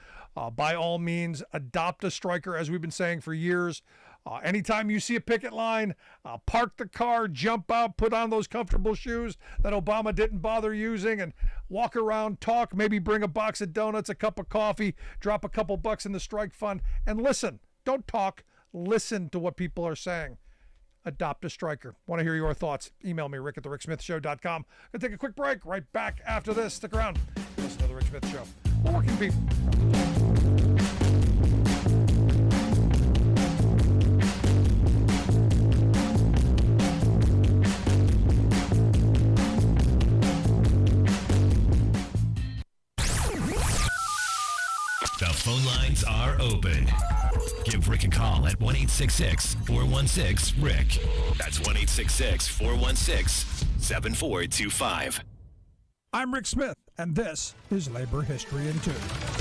[SPEAKER 1] by all means, adopt a striker, as we've been saying for years. Anytime you see a picket line, park the car, jump out, put on those comfortable shoes that Obama didn't bother using, and walk around, talk, maybe bring a box of donuts, a cup of coffee, drop a couple bucks in the strike fund, and listen. Don't talk. Listen to what people are saying. Adopt a striker. Want to hear your thoughts? Email me, rick@thericksmithshow.com. Going to take a quick break. Right back after this. Stick around. Listen to The Rick Smith Show. Working people.
[SPEAKER 3] The phone lines are open. Give Rick a call at 1-866-416-RICK. That's 1-866-416-7425.
[SPEAKER 1] I'm Rick Smith, and this is Labor History in 2.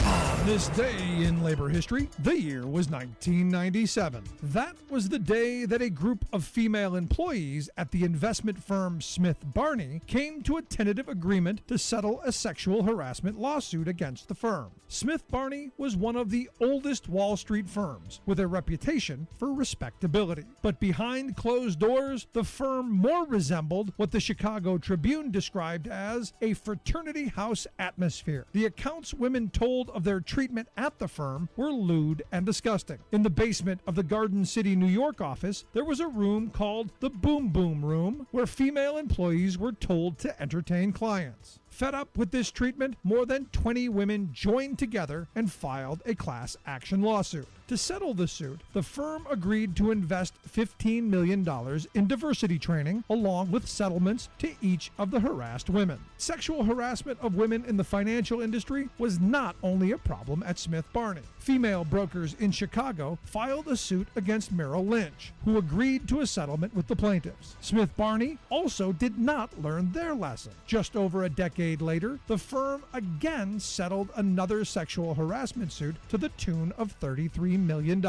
[SPEAKER 1] On this day in labor history, the year was 1997. That was the day that a group of female employees at the investment firm Smith Barney came to a tentative agreement to settle a sexual harassment lawsuit against the firm. Smith Barney was one of the oldest Wall Street firms, with a reputation for respectability. But behind closed doors, the firm more resembled what the Chicago Tribune described as a fraternity house atmosphere. The accounts women told of their treatment at the firm were lewd and disgusting. In the basement of the Garden City, New York office, there was a room called the Boom Boom Room, where female employees were told to entertain clients. Fed up with this treatment, more than 20 women joined together and filed a class action lawsuit. To settle the suit, the firm agreed to invest $15 million in diversity training, along with settlements to each of the harassed women. Sexual harassment of women in the financial industry was not only a problem at Smith Barney. Female brokers in Chicago filed a suit against Merrill Lynch, who agreed to a settlement with the plaintiffs. Smith Barney also did not learn their lesson. Just over a decade later, the firm again settled another sexual harassment suit to the tune of $33 million.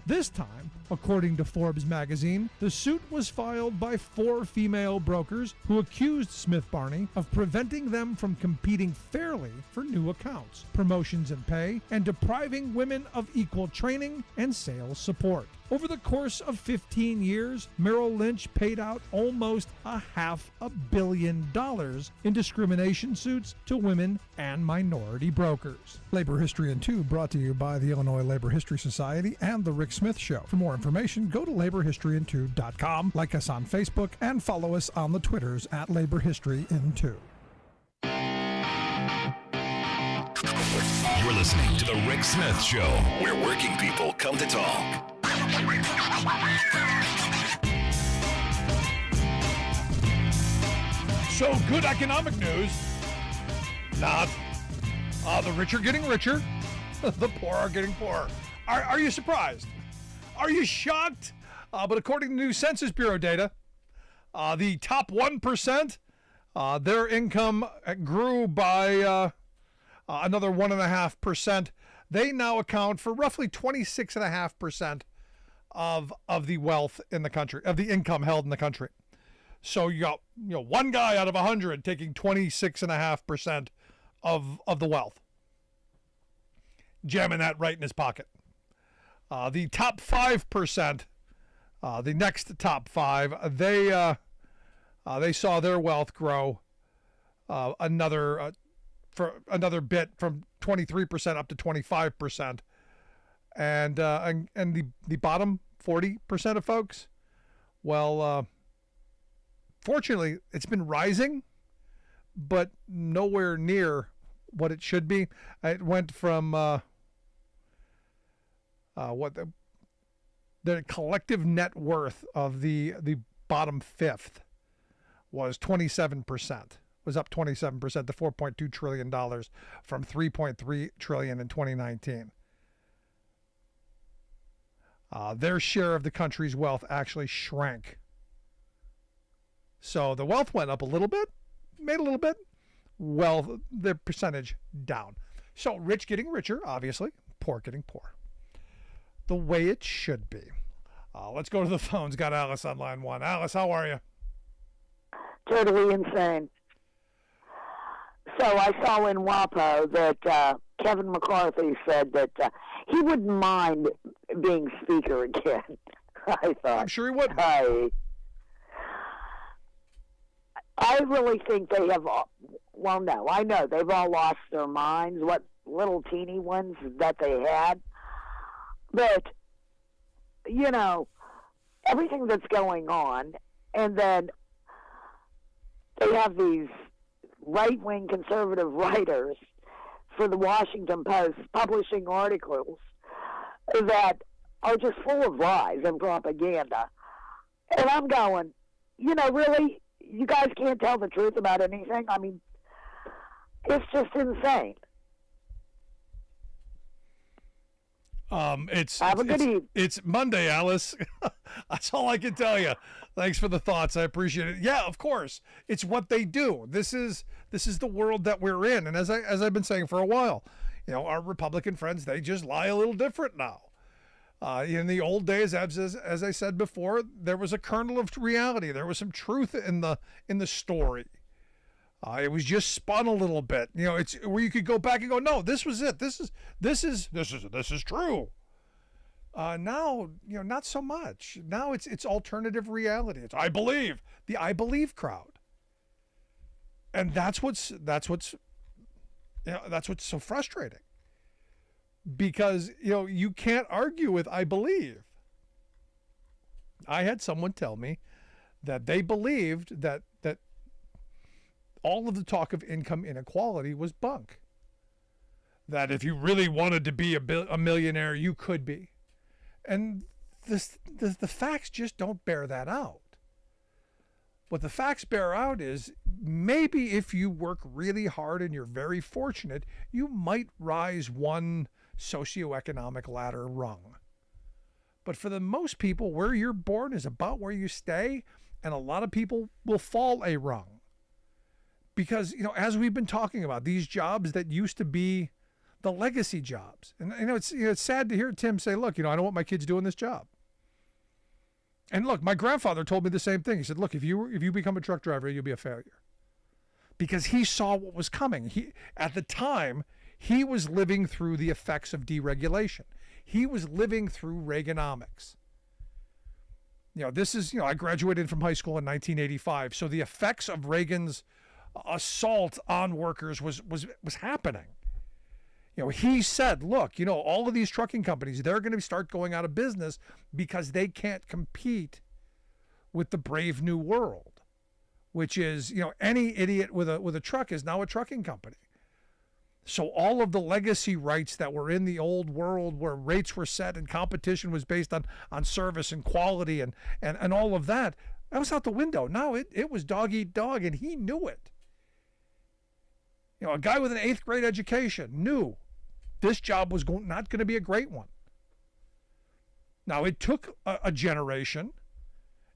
[SPEAKER 1] This time, according to Forbes magazine, the suit was filed by 4 female brokers who accused Smith Barney of preventing them from competing fairly for new accounts, promotions and pay, and depriving women of equal training and sales support. Over the course of 15 years, Merrill Lynch paid out almost $500 million in discrimination suits to women and minority brokers. Labor History in 2 brought to you by the Illinois Labor History Society and The Rick Smith Show. For more information, go to laborhistoryin2.com, like us on Facebook, and follow us on the Twitters at Labor History in 2.
[SPEAKER 3] You're listening to The Rick Smith Show, where working people come to talk.
[SPEAKER 1] So, good economic news. Not. The rich are getting richer. The poor are getting poorer. Are you surprised? Are you shocked? But according to new Census Bureau data, the top 1%, their income grew by another 1.5%. They now account for roughly 26.5% of the wealth in the country, of the income held in the country. So you got one guy out of 100 taking 26.5% of the wealth, jamming that right in his pocket. The top 5%, the next top 5, they saw their wealth grow another bit from 23% up to 25%, and the bottom 40% of folks, well, fortunately, it's been rising, but nowhere near what it should be. It went from the collective net worth of the bottom fifth was 27%. Was up 27% to $4.2 trillion from $3.3 trillion in 2019. Their share of the country's wealth actually shrank. So the wealth went up a little bit, made a little bit. Well, the percentage down. So rich getting richer, obviously. Poor getting poor. The way it should be. Let's go to the phones. Got Alice on line 1. Alice, how are you?
[SPEAKER 10] Totally insane. So I saw in WAPO that Kevin McCarthy said that he wouldn't mind being speaker again. I thought.
[SPEAKER 1] I'm sure he would.
[SPEAKER 10] I really think they have all, well, no, I know they've all lost their minds, what little teeny ones that they had. But, you know, everything that's going on, and then they have these right-wing conservative writers for the Washington Post publishing articles that are just full of lies and propaganda. And I'm going, you know, really? You guys can't tell the truth about anything? I mean, it's just insane. Have a good evening.
[SPEAKER 1] It's Monday, Alice. That's all I can tell you. Thanks for the thoughts. I appreciate it. Yeah, of course. It's what they do. This is the world that we're in. And as I've been saying for a while, you know, our Republican friends, they just lie a little different now. In the old days, as I said before, there was a kernel of reality. There was some truth in the story. It was just spun a little bit. You know, it's where you could go back and go, no, this was it. This is true. Now, you know, not so much. Now it's alternative reality. It's I believe, the I believe crowd. And that's what's so frustrating. Because, you know, you can't argue with I believe. I had someone tell me that they believed that all of the talk of income inequality was bunk. That if you really wanted to be a millionaire, you could be. And the facts just don't bear that out. What the facts bear out is maybe if you work really hard and you're very fortunate, you might rise one socioeconomic ladder rung. But for the most people, where you're born is about where you stay, and a lot of people will fall a rung. Because, you know, as we've been talking about, these jobs that used to be the legacy jobs. And, you know, it's sad to hear Tim say, look, you know, I don't want my kids doing this job. And look, my grandfather told me the same thing. He said, look, if you become a truck driver, you'll be a failure. Because he saw what was coming. At the time, he was living through the effects of deregulation. He was living through Reaganomics. You know, this is, you know, I graduated from high school in 1985. So the effects of Reagan's assault on workers was happening. You know, he said, look, you know, all of these trucking companies, they're going to start going out of business because they can't compete with the brave new world, which is, you know, any idiot with a truck is now a trucking company. So all of the legacy rights that were in the old world where rates were set and competition was based on service and quality and all of that was out the window. Now it was dog eat dog, and he knew it. You know, a guy with an 8th grade education knew this job was not going to be a great one. Now, it took a generation,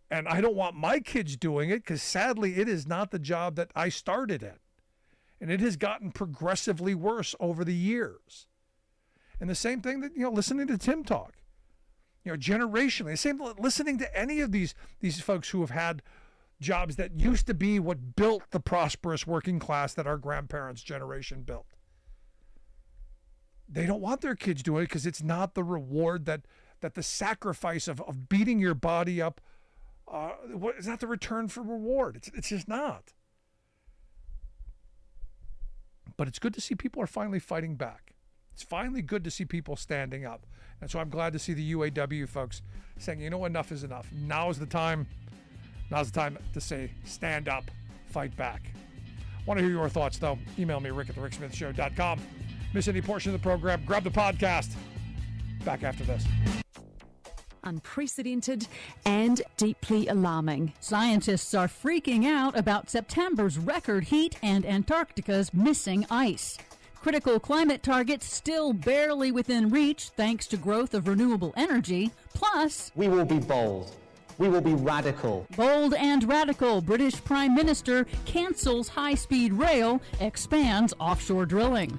[SPEAKER 1] and I don't want my kids doing it because sadly it is not the job that I started in. And it has gotten progressively worse over the years. And the same thing that, you know, listening to Tim talk, you know, generationally, the same listening to any of these folks who have had jobs that used to be what built the prosperous working class that our grandparents' generation built. They don't want their kids doing it because it's not the reward that the sacrifice of beating your body up is not the return for reward. It's just not. But it's good to see people are finally fighting back. It's finally good to see people standing up. And so I'm glad to see the UAW folks saying, you know, enough is enough. Now's the time to say, stand up, fight back. I want to hear your thoughts, though. Email me, rick@thericksmithshow.com. Miss any portion of the program, grab the podcast. Back after this.
[SPEAKER 11] Unprecedented and deeply alarming. Scientists are freaking out about September's record heat and Antarctica's missing ice. Critical climate targets still barely within reach thanks to growth of renewable energy. Plus,
[SPEAKER 12] we will be bold. We will be radical.
[SPEAKER 11] Bold and radical. British Prime Minister cancels high-speed rail, expands offshore drilling.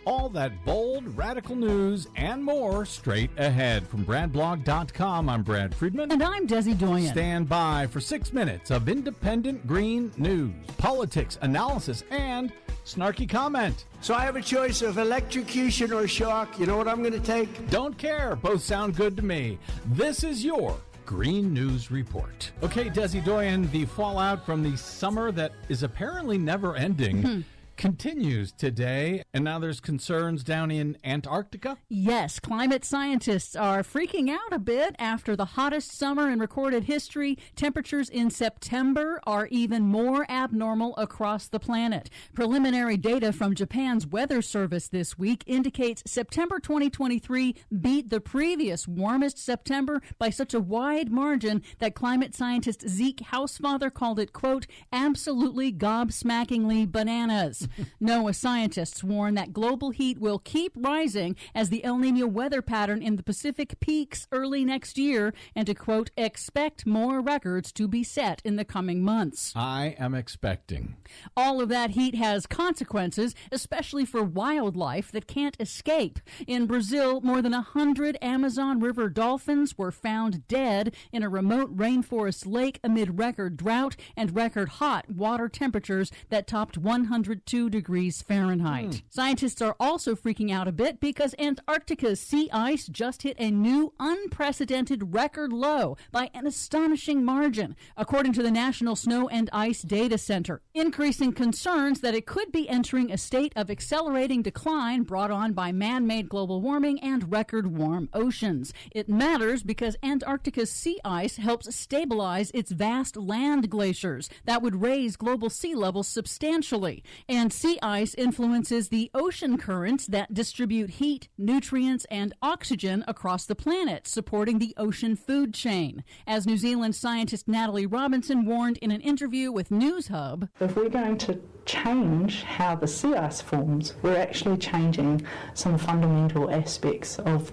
[SPEAKER 2] All that bold, radical news and more straight ahead. From BradBlog.com, I'm Brad Friedman.
[SPEAKER 11] And I'm Desi Doyen.
[SPEAKER 2] Stand by for 6 minutes of independent green news, politics, analysis, and snarky comment.
[SPEAKER 13] So I have a choice of electrocution or shock. You know what I'm going to take?
[SPEAKER 2] Don't care. Both sound good to me. This is your Green News Report. Okay, Desi Doyen, the fallout from the summer that is apparently never ending continues today, and now there's concerns down in Antarctica?
[SPEAKER 11] Yes, climate scientists are freaking out a bit after the hottest summer in recorded history. Temperatures in September are even more abnormal across the planet. Preliminary data from Japan's Weather Service this week indicates September 2023 beat the previous warmest September by such a wide margin that climate scientist Zeke Housefather called it, quote, absolutely gobsmackingly bananas. NOAA scientists warn that global heat will keep rising as the El Nino weather pattern in the Pacific peaks early next year, and to, quote, expect more records to be set in the coming months.
[SPEAKER 2] I am expecting.
[SPEAKER 11] All of that heat has consequences, especially for wildlife that can't escape. In Brazil, more than 100 Amazon River dolphins were found dead in a remote rainforest lake amid record drought and record hot water temperatures that topped 102 degrees Fahrenheit. Scientists are also freaking out a bit because Antarctica's sea ice just hit a new unprecedented record low by an astonishing margin, according to the National Snow and Ice Data Center, increasing concerns that it could be entering a state of accelerating decline brought on by man-made global warming and record warm oceans. It matters because Antarctica's sea ice helps stabilize its vast land glaciers that would raise global sea levels substantially. And sea ice influences the ocean currents that distribute heat, nutrients, and oxygen across the planet, supporting the ocean food chain. As New Zealand scientist Natalie Robinson warned in an interview with NewsHub,
[SPEAKER 13] if we're going to change how the sea ice forms, we're actually changing some fundamental aspects of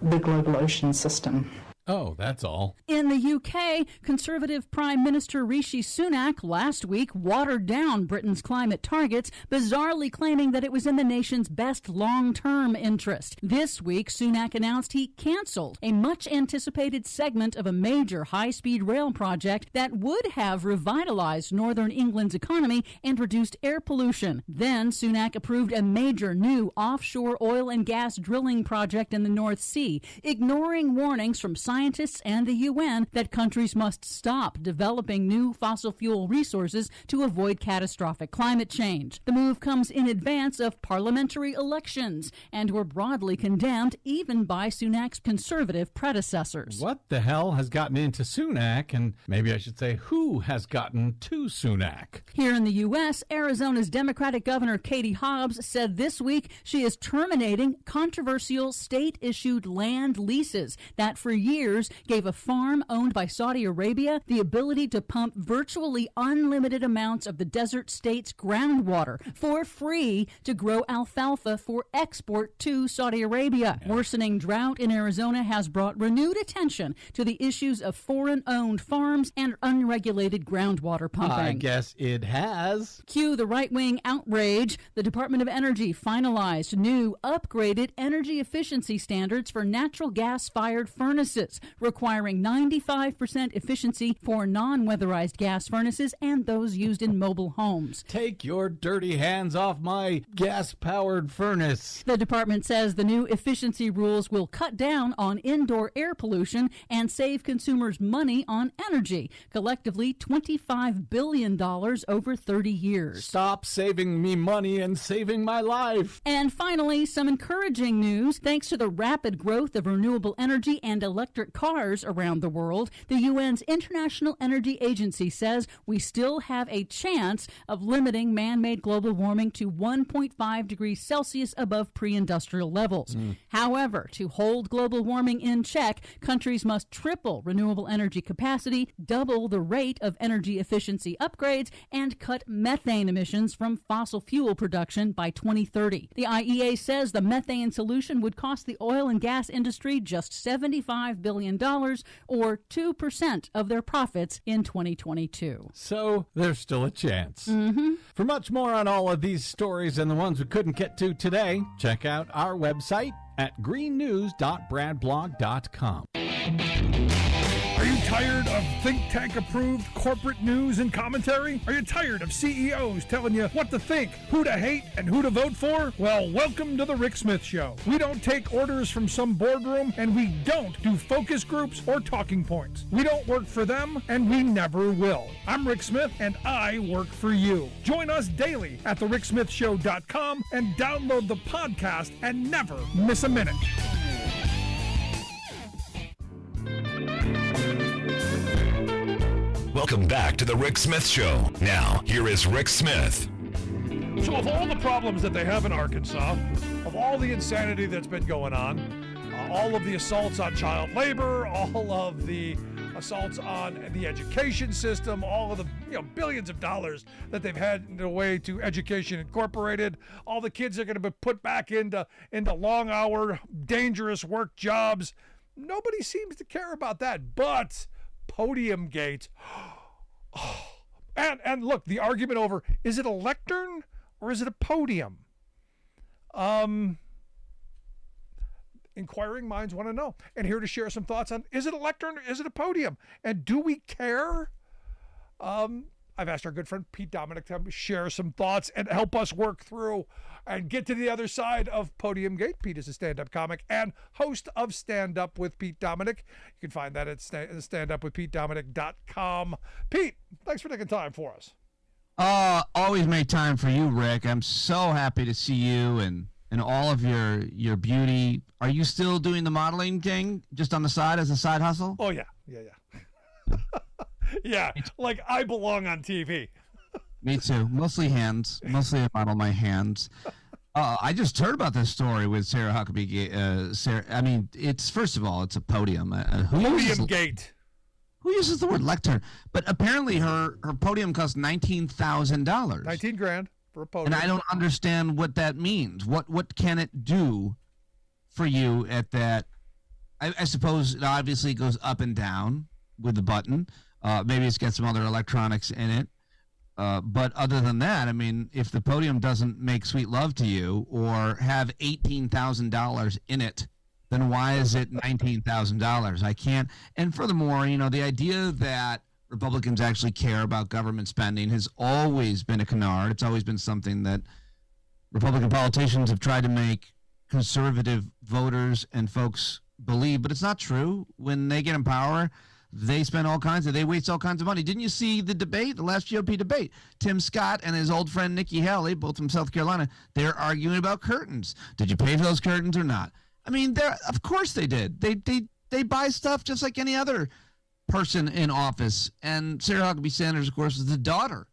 [SPEAKER 13] the global ocean system.
[SPEAKER 2] Oh, that's all.
[SPEAKER 11] In the UK, Conservative Prime Minister Rishi Sunak last week watered down Britain's climate targets, bizarrely claiming that it was in the nation's best long-term interest. This week, Sunak announced he canceled a much-anticipated segment of a major high-speed rail project that would have revitalized northern England's economy and reduced air pollution. Then, Sunak approved a major new offshore oil and gas drilling project in the North Sea, ignoring warnings from scientists and the UN that countries must stop developing new fossil fuel resources to avoid catastrophic climate change. The move comes in advance of parliamentary elections and were broadly condemned even by Sunak's conservative predecessors.
[SPEAKER 2] What the hell has gotten into Sunak? And maybe I should say, who has gotten to Sunak?
[SPEAKER 11] Here in the U.S., Arizona's Democratic Governor Katie Hobbs said this week she is terminating controversial state-issued land leases that for years gave a farm owned by Saudi Arabia the ability to pump virtually unlimited amounts of the desert state's groundwater for free to grow alfalfa for export to Saudi Arabia. Worsening drought in Arizona has brought renewed attention to the issues of foreign-owned farms and unregulated groundwater pumping.
[SPEAKER 2] I guess it has.
[SPEAKER 11] Cue the right-wing outrage. The Department of Energy finalized new, upgraded energy efficiency standards for natural gas-fired furnaces, requiring 95% efficiency for non-weatherized gas furnaces and those used in mobile homes.
[SPEAKER 2] Take your dirty hands off my gas-powered furnace.
[SPEAKER 11] The department says the new efficiency rules will cut down on indoor air pollution and save consumers money on energy, collectively $25 billion over 30 years.
[SPEAKER 2] Stop saving me money and saving my life.
[SPEAKER 11] And finally, some encouraging news. Thanks to the rapid growth of renewable energy and electric cars around the world, the UN's International Energy Agency says we still have a chance of limiting man-made global warming to 1.5 degrees Celsius above pre-industrial levels. However, to hold global warming in check, countries must triple renewable energy capacity, double the rate of energy efficiency upgrades, and cut methane emissions from fossil fuel production by 2030. The IEA says the methane solution would cost the oil and gas industry just $75 billion, or 2% of their profits in 2022.
[SPEAKER 2] So there's still a chance. For much more on all of these stories and the ones we couldn't get to today, check out our website at greennews.bradblog.com.
[SPEAKER 1] Are you tired of think tank approved corporate news and commentary? Are you tired of CEOs telling you what to think, who to hate, and who to vote for? Well, welcome to the Rick Smith Show. We don't take orders from some boardroom, and we don't do focus groups or talking points. We don't work for them, and we never will. I'm Rick Smith, and I work for you. Join us daily at thericksmithshow.com and download the podcast and never miss a minute.
[SPEAKER 3] Welcome back to the Rick Smith Show. Now, here is Rick Smith.
[SPEAKER 1] So of all the problems that they have in Arkansas, of all the insanity that's been going on, all of the assaults on child labor, all of the assaults on the education system, all of the billions of dollars that they've had in the way to Education Incorporated, all the kids are going to be put back into long-hour, dangerous work jobs. Nobody seems to care about that, but Podium Gate. Oh. And look, the argument over, is it a lectern or is it a podium? Inquiring minds want to know. And here to share some thoughts on, is it a lectern or is it a podium? And do we care? I've asked our good friend Pete Dominic to share some thoughts and help us work through and get to the other side of Podium Gate. Pete is a stand-up comic and host of Stand Up with Pete Dominic. You can find that at standupwithpetedominic.com. Pete, thanks for taking time for us.
[SPEAKER 14] Always make time for you, Rick. I'm so happy to see you and all of your beauty. Are you still doing the modeling thing just on the side as a side hustle?
[SPEAKER 1] Oh, yeah. Yeah, like I belong on TV.
[SPEAKER 14] Me too. Mostly hands. Mostly I model my hands. I just heard about this story with Sarah Huckabee. I mean, first of all, it's a podium.
[SPEAKER 1] Podium Gate.
[SPEAKER 14] Who uses the word lectern? But apparently her podium cost $19,000.
[SPEAKER 1] $19,000 for a podium.
[SPEAKER 14] And I don't understand what that means. What can it do for you at that? I suppose it obviously goes up and down with the button. Maybe it's got some other electronics in it. But other than that, I mean, if the podium doesn't make sweet love to you or have $18,000 in it, then why is it $19,000? I can't. And furthermore, the idea that Republicans actually care about government spending has always been a canard. It's always been something that Republican politicians have tried to make conservative voters and folks believe, but it's not true. When they get in power, they waste all kinds of money. Didn't you see the debate, the last GOP debate? Tim Scott and his old friend Nikki Haley, both from South Carolina, they're arguing about curtains. Did you pay for those curtains or not? I mean, of course they did. They buy stuff just like any other person in office. And Sarah Huckabee Sanders, of course, is the daughter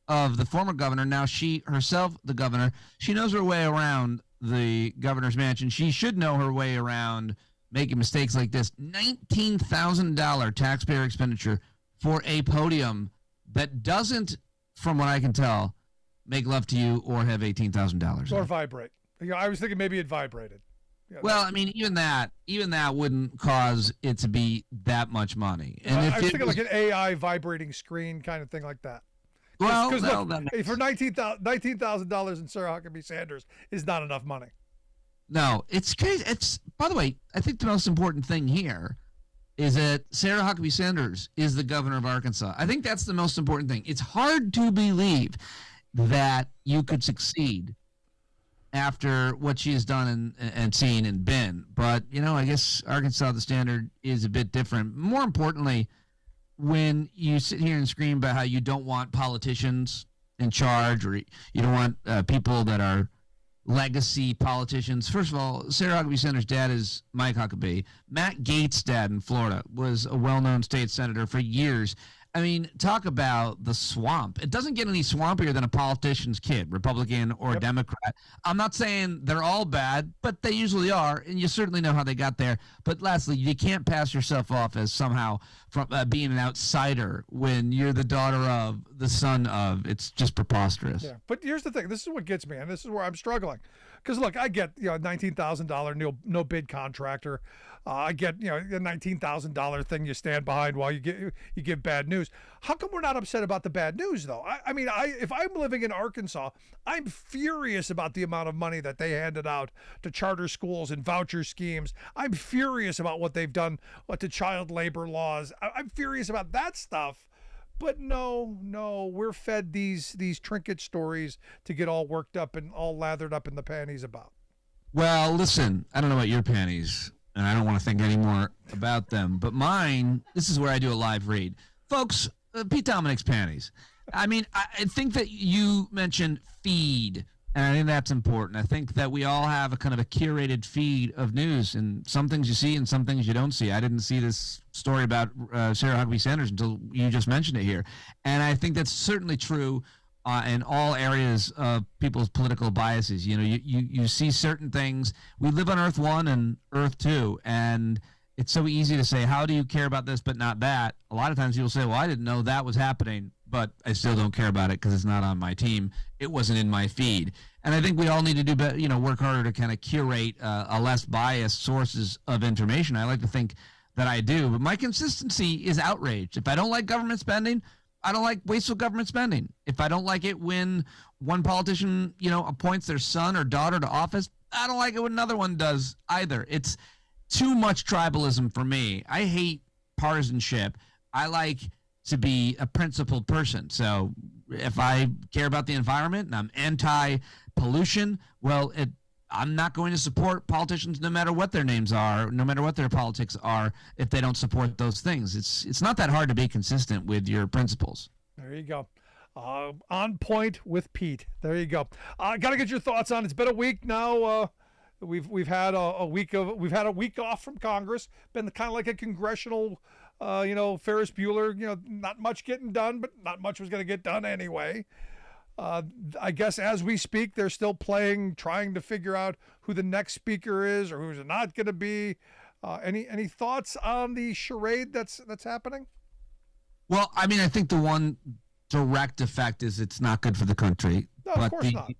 [SPEAKER 14] of the former governor. Now she herself, the governor, she knows her way around the governor's mansion. She should know her way around making mistakes like this. $19,000 taxpayer expenditure for a podium that doesn't, from what I can tell, make love to you or have $18,000.
[SPEAKER 1] Or vibrate. I was thinking maybe it vibrated. Yeah,
[SPEAKER 14] well, I mean, even that wouldn't cause it to be that much money. And
[SPEAKER 1] I was thinking like an AI vibrating screen kind of thing like that. Because look, for $19,000 in Sarah Huckabee Sanders is not enough money.
[SPEAKER 14] No, it's crazy. By the way, I think the most important thing here is that Sarah Huckabee Sanders is the governor of Arkansas. I think that's the most important thing. It's hard to believe that you could succeed after what she has done and seen and been. But, I guess Arkansas, the standard is a bit different. More importantly, when you sit here and scream about how you don't want politicians in charge or you don't want people that are legacy politicians. First of all, Sarah Huckabee Sanders' dad is Mike Huckabee. Matt Gaetz' dad in Florida was a well-known state senator for years. I mean, talk about the swamp. It doesn't get any swampier than a politician's kid, Republican or Democrat. I'm not saying they're all bad, but they usually are, and you certainly know how they got there. But lastly, you can't pass yourself off as somehow from being an outsider when you're the daughter of, the son of. It's just preposterous.
[SPEAKER 1] Yeah, but here's the thing. This is what gets me, and this is where I'm struggling. Because look, I get $19,000 no bid contractor. I get a $19,000 thing you stand behind while you give bad news. How come we're not upset about the bad news though? If I'm living in Arkansas, I'm furious about the amount of money that they handed out to charter schools and voucher schemes. I'm furious about what they've done to child labor laws. I'm furious about that stuff. But no, we're fed these trinket stories to get all worked up and all lathered up in the panties about.
[SPEAKER 14] Well, listen, I don't know about your panties, and I don't want to think any more about them, but mine, this is where I do a live read. Folks, Pete Dominic's panties. I think that you mentioned feed, and I think that's important. I think that we all have a kind of a curated feed of news, and some things you see and some things you don't see. I didn't see this story about Sarah Huckabee Sanders until you just mentioned it here. And I think that's certainly true in all areas of people's political biases. You see certain things. We live on Earth 1 and Earth 2, and it's so easy to say, how do you care about this but not that? A lot of times people say, well, I didn't know that was happening, but I still don't care about it because it's not on my team. It wasn't in my feed. And I think we all need to do better, work harder to kind of curate a less biased sources of information. I like to think that I do, but my consistency is outraged. If I don't like government spending, I don't like wasteful government spending. If I don't like it when one politician, appoints their son or daughter to office, I don't like it when another one does either. It's too much tribalism for me. I hate partisanship. I like to be a principled person. So if I care about the environment and I'm anti-pollution, well, I'm not going to support politicians no matter what their names are, no matter what their politics are, if they don't support those things. It's not that hard to be consistent with your principles.
[SPEAKER 1] There you go. On point with Pete. There you go. I got to get your thoughts on. It's been a week now. We've had a week off from Congress. Been kind of like a congressional, Ferris Bueller. Not much getting done, but not much was going to get done anyway. I guess as we speak, they're still trying to figure out who the next speaker is or who's not going to be. Any thoughts on the charade that's happening?
[SPEAKER 14] Well, I think the one direct effect is it's not good for the country.
[SPEAKER 1] No, of course not.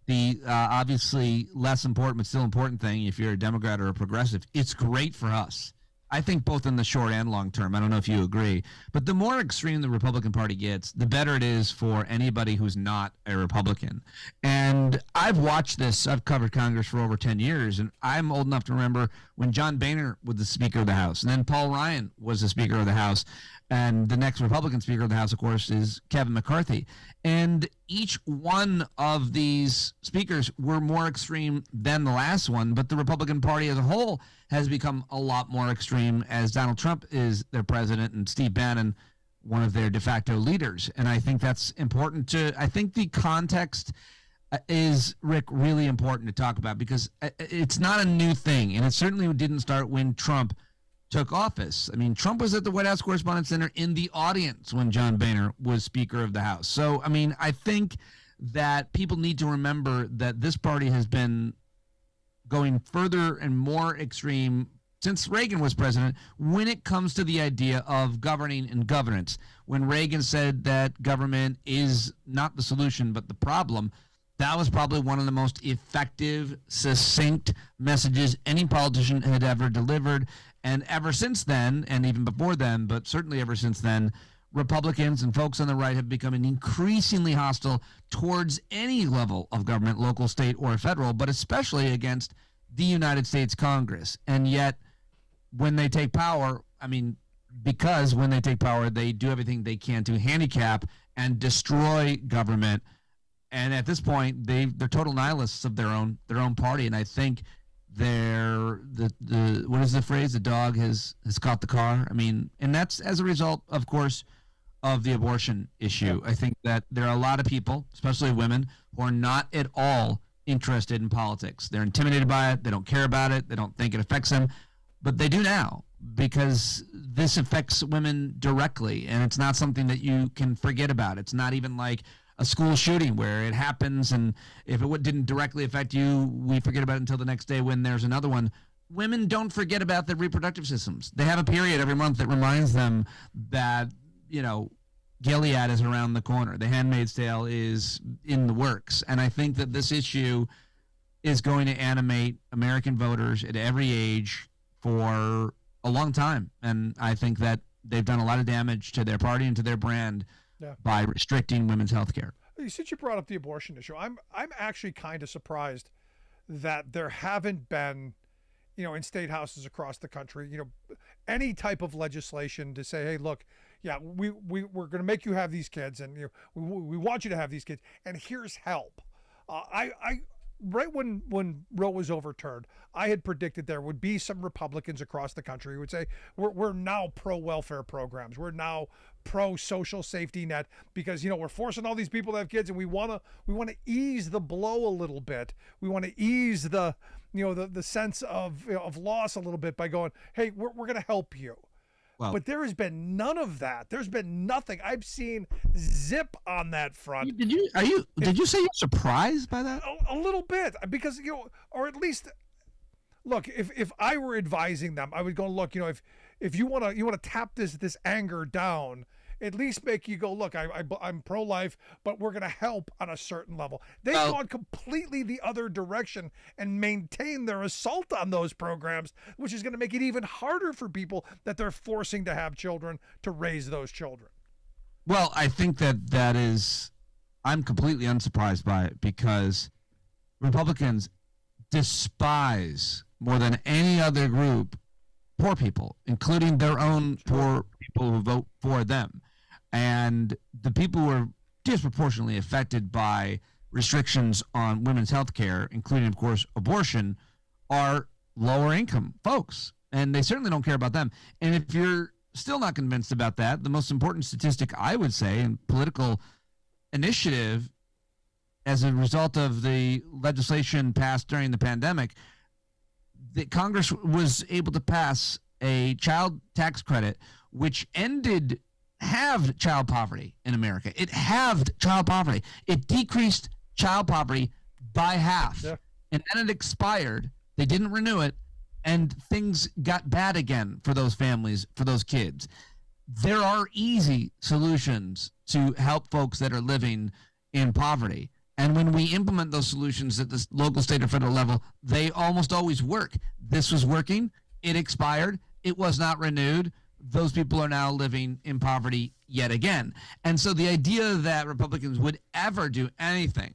[SPEAKER 14] The obviously less important but still important thing, if you're a Democrat or a progressive, it's great for us. I think both in the short and long term. I don't know if you agree. But the more extreme the Republican Party gets, the better it is for anybody who's not a Republican. And I've watched this. I've covered Congress for over 10 years, and I'm old enough to remember when John Boehner was the Speaker of the House, and then Paul Ryan was the Speaker of the House. And the next Republican Speaker of the House, of course, is Kevin McCarthy. And each one of these speakers were more extreme than the last one, but the Republican Party as a whole has become a lot more extreme as Donald Trump is their president and Steve Bannon one of their de facto leaders. And I think that's important I think the context is, Rick, really important to talk about because it's not a new thing. And it certainly didn't start when Trump took office. Trump was at the White House Correspondents' Center in the audience when John Boehner was Speaker of the House. So, I think that people need to remember that this party has been going further and more extreme since Reagan was president when it comes to the idea of governing and governance. When Reagan said that government is not the solution but the problem, that was probably one of the most effective, succinct messages any politician had ever delivered. And ever since then, and even before then, but certainly ever since then, Republicans and folks on the right have become increasingly hostile towards any level of government, local, state, or federal, but especially against the United States Congress. And yet, when they take power, because when they take power, they do everything they can to handicap and destroy government. And at this point, they're total nihilists of their own party. And I think what is the phrase? The dog has caught the car. And that's as a result, of course, of the abortion issue. I think that there are a lot of people, especially women, who are not at all interested in politics. They're intimidated by it. They don't care about it. They don't think it affects them, but they do now because this affects women directly, and it's not something that you can forget about. It's not even like a school shooting where it happens, and if it didn't directly affect you, we forget about it until the next day when there's another one. Women don't forget about their reproductive systems. They have a period every month that reminds them that, Gilead is around the corner. The Handmaid's Tale is in the works. And I think that this issue is going to animate American voters at every age for a long time. And I think that they've done a lot of damage to their party and to their brand by restricting women's health care.
[SPEAKER 1] Since you brought up the abortion issue, I'm actually kind of surprised that there haven't been, in state houses across the country, any type of legislation to say, hey, look, we're going to make you have these kids, and we want you to have these kids, and here's help. Right when Roe was overturned, I had predicted there would be some Republicans across the country who would say, we're now pro-welfare programs. We're now pro-social safety net because, we're forcing all these people to have kids, and we want to ease the blow a little bit. We want to ease the sense of loss a little bit by going, hey, we're going to help you.
[SPEAKER 14] Well,
[SPEAKER 1] but there has been none of that. There's been nothing. I've seen zip on that front.
[SPEAKER 14] Did you say you're surprised by that?
[SPEAKER 1] A little bit, because or at least, look, if I were advising them, I would go, look, if you want to tap this anger down, at least make you go, look, I'm pro-life, but we're going to help on a certain level. They've gone completely the other direction and maintain their assault on those programs, which is going to make it even harder for people that they're forcing to have children to raise those children.
[SPEAKER 14] Well, I think that is, I'm completely unsurprised by it because Republicans despise more than any other group poor people, including their own poor people who vote for them. And the people who are disproportionately affected by restrictions on women's health care, including, of course, abortion, are lower income folks. And they certainly don't care about them. And if you're still not convinced about that, the most important statistic, I would say, in political initiative as a result of the legislation passed during the pandemic, that Congress was able to pass a child tax credit, which halved child poverty in America. It halved child poverty. It decreased child poverty by half. Yeah. And then it expired. They didn't renew it. And things got bad again for those families, for those kids. There are easy solutions to help folks that are living in poverty. And when we implement those solutions at the local, state, or federal level, they almost always work. This was working. It expired. It was not renewed. Those people are now living in poverty yet again. And so the idea that Republicans would ever do anything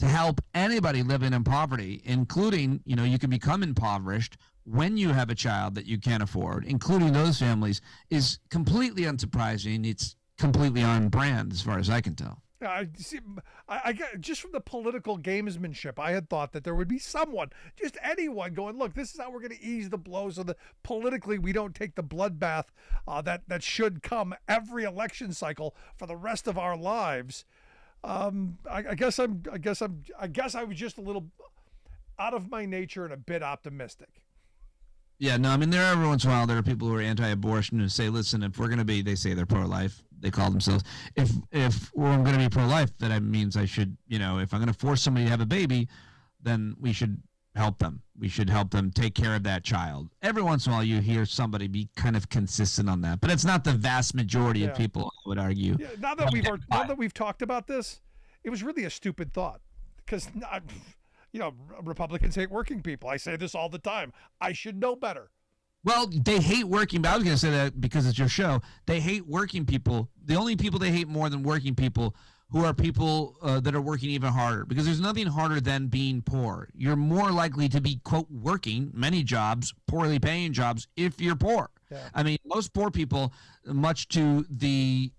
[SPEAKER 14] to help anybody living in poverty, including, you can become impoverished when you have a child that you can't afford, including those families, is completely unsurprising. It's completely on brand as far as I can tell.
[SPEAKER 1] I get just from the political gamesmanship, I had thought that there would be someone, just anyone, going, look, this is how we're going to ease the blows so that politically we don't take the bloodbath that should come every election cycle for the rest of our lives. I guess I was just a little out of my nature and a bit optimistic.
[SPEAKER 14] Yeah, no, I mean, every once in a while there are people who are anti-abortion who say, listen, if we're going to be, they say they're pro-life, they call themselves, if we're going to be pro-life, that means I should, if I'm going to force somebody to have a baby, then we should help them. We should help them take care of that child. Every once in a while you hear somebody be kind of consistent on that, but it's not the vast majority of people, I would argue.
[SPEAKER 1] Yeah, now that we've talked about this, it was really a stupid thought because Republicans hate working people. I say this all the time. I should know better.
[SPEAKER 14] Well, they hate working, but I was going to say that because it's your show. They hate working people. The only people they hate more than working people who are people that are working even harder, because there's nothing harder than being poor. You're more likely to be, quote, working many jobs, poorly paying jobs, if you're poor. Yeah. I mean, most poor people, much to the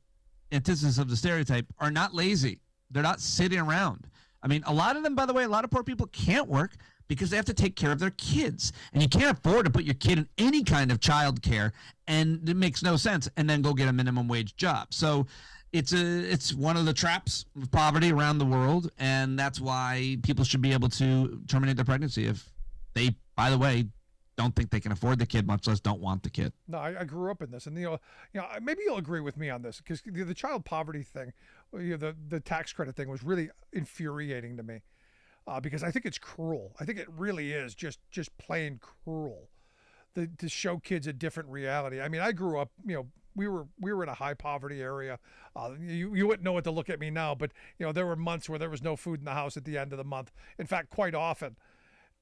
[SPEAKER 14] antithesis of the stereotype, are not lazy. They're not sitting around. I mean, a lot of them, by the way, a lot of poor people can't work because they have to take care of their kids. And you can't afford to put your kid in any kind of child care, and it makes no sense, and then go get a minimum wage job. So it's one of the traps of poverty around the world, and that's why people should be able to terminate their pregnancy if they, by the way, don't think they can afford the kid, much less don't want the kid.
[SPEAKER 1] No, I grew up in this, and maybe you'll agree with me on this, because the child poverty thing, the tax credit thing was really infuriating to me, because I think it's cruel. I think it really is just plain cruel to show kids a different reality. I mean, I grew up, we were in a high poverty area. You wouldn't know what to look at me now, but there were months where there was no food in the house at the end of the month. In fact, quite often.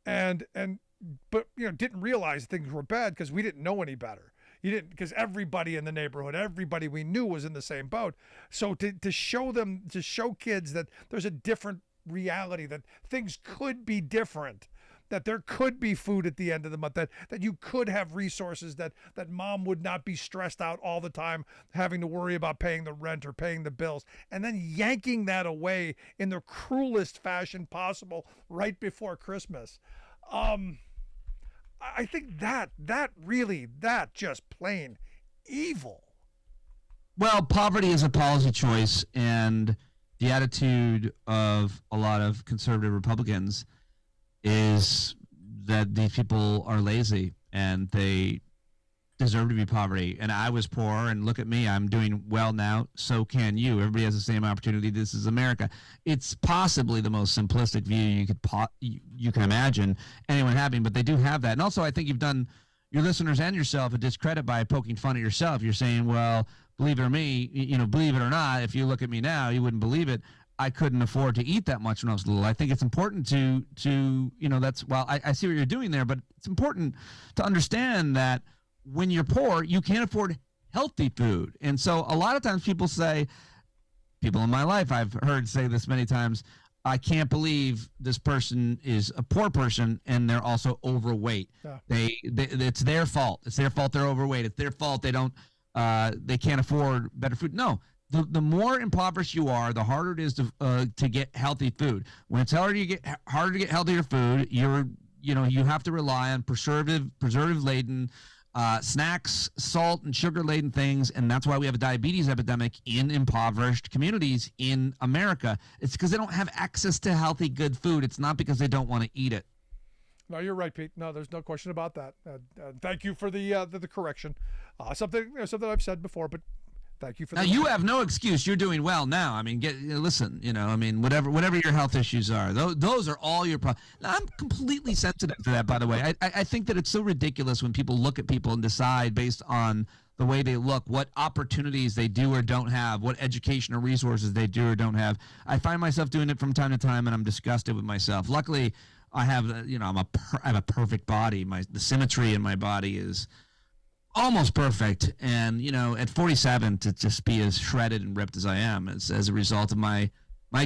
[SPEAKER 1] but didn't realize things were bad because we didn't know any better. You didn't, because everybody in the neighborhood, everybody we knew was in the same boat. So to show kids that there's a different reality, that things could be different, that there could be food at the end of the month, that you could have resources, that mom would not be stressed out all the time having to worry about paying the rent or paying the bills, and then yanking that away in the cruelest fashion possible right before Christmas. I think that just plain evil.
[SPEAKER 14] Well, poverty is a policy choice, and the attitude of a lot of conservative Republicans is that these people are lazy and they deserve to be poverty. And I was poor, and look at me, I'm doing well now. So can you. Everybody has the same opportunity. This is America. It's possibly the most simplistic view you can imagine anyone having, but they do have that. And also, I think you've done your listeners and yourself a discredit by poking fun at yourself. You're saying, well, believe it or not, if you look at me now, you wouldn't believe it, I couldn't afford to eat that much when I was little. I think it's important to that's, well, I see what you're doing there, but it's important to understand that when you're poor, you can't afford healthy food. And so a lot of times people in my life, I've heard say this many times, I can't believe this person is a poor person and they're also overweight. Yeah. It's their fault. It's their fault they're overweight. It's their fault they can't afford better food. No. The more impoverished you are, the harder it is to get healthy food. When it's harder to get healthier food, you have to rely on preservative laden snacks, salt and sugar laden things, and that's why we have a diabetes epidemic in impoverished communities in America. It's because they don't have access to healthy, good food. It's not because they don't want to eat it.
[SPEAKER 1] No, you're right, Pete. No, there's no question about that. Thank you for the correction. Something I've said before, but thank you for that.
[SPEAKER 14] Now, you have no excuse. You're doing well now. I mean, listen, whatever your health issues are, those are all your problems. I'm completely sensitive to that, by the way. I think that it's so ridiculous when people look at people and decide based on the way they look, what opportunities they do or don't have, what education or resources they do or don't have. I find myself doing it from time to time, and I'm disgusted with myself. Luckily, I have, I have a perfect body. The symmetry in my body is almost perfect, and at 47 to just be as shredded and ripped as I am as a result of my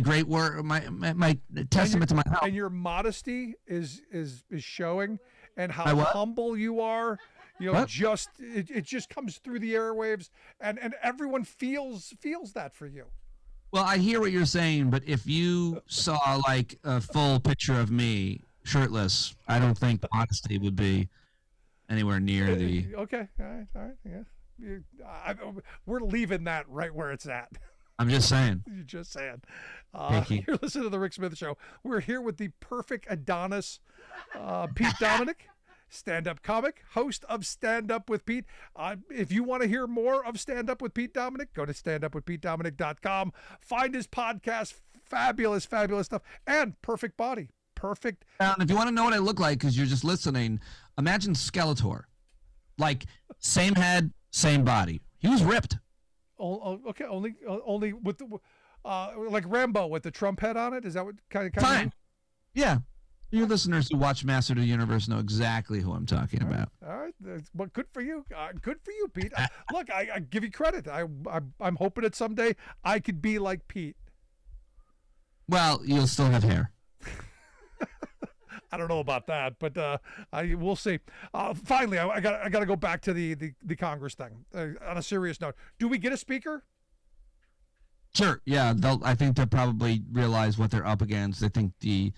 [SPEAKER 14] great work, my testament to my health.
[SPEAKER 1] And your modesty is showing, and how humble you are. It just comes through the airwaves, and everyone feels that for you.
[SPEAKER 14] Well, I hear what you're saying, but if you saw like a full picture of me shirtless, I don't think modesty would be anywhere near the.
[SPEAKER 1] Okay, all right, yeah. We're leaving that right where it's at.
[SPEAKER 14] I'm just saying.
[SPEAKER 1] You're just saying.
[SPEAKER 14] Thank you.
[SPEAKER 1] You're listening to the Rick Smith Show. We're here with the perfect Adonis, Pete Dominic, stand-up comic, host of Stand Up with Pete. If you want to hear more of Stand Up with Pete Dominic, go to standupwithpetedominic.com. Find his podcast, fabulous stuff, and perfect body. Perfect.
[SPEAKER 14] And if you want to know what I look like, because you're just listening, imagine Skeletor. Like, same head, same body. He was ripped.
[SPEAKER 1] Oh, okay, only with the like Rambo with the Trump head on it. Is that what kind
[SPEAKER 14] Fine.
[SPEAKER 1] of?
[SPEAKER 14] Yeah. Your listeners who watch Master of the Universe know exactly who I'm talking about.
[SPEAKER 1] All right. Well, good for you. Good for you, Pete. Look, I give you credit. I'm hoping that someday I could be like Pete.
[SPEAKER 14] Well, you'll still have hair.
[SPEAKER 1] I don't know about that, but we'll see. Finally, I got to go back to the Congress thing. On a serious note, do we get a speaker?
[SPEAKER 14] Sure. Yeah, I think they'll probably realize what they're up against. I think the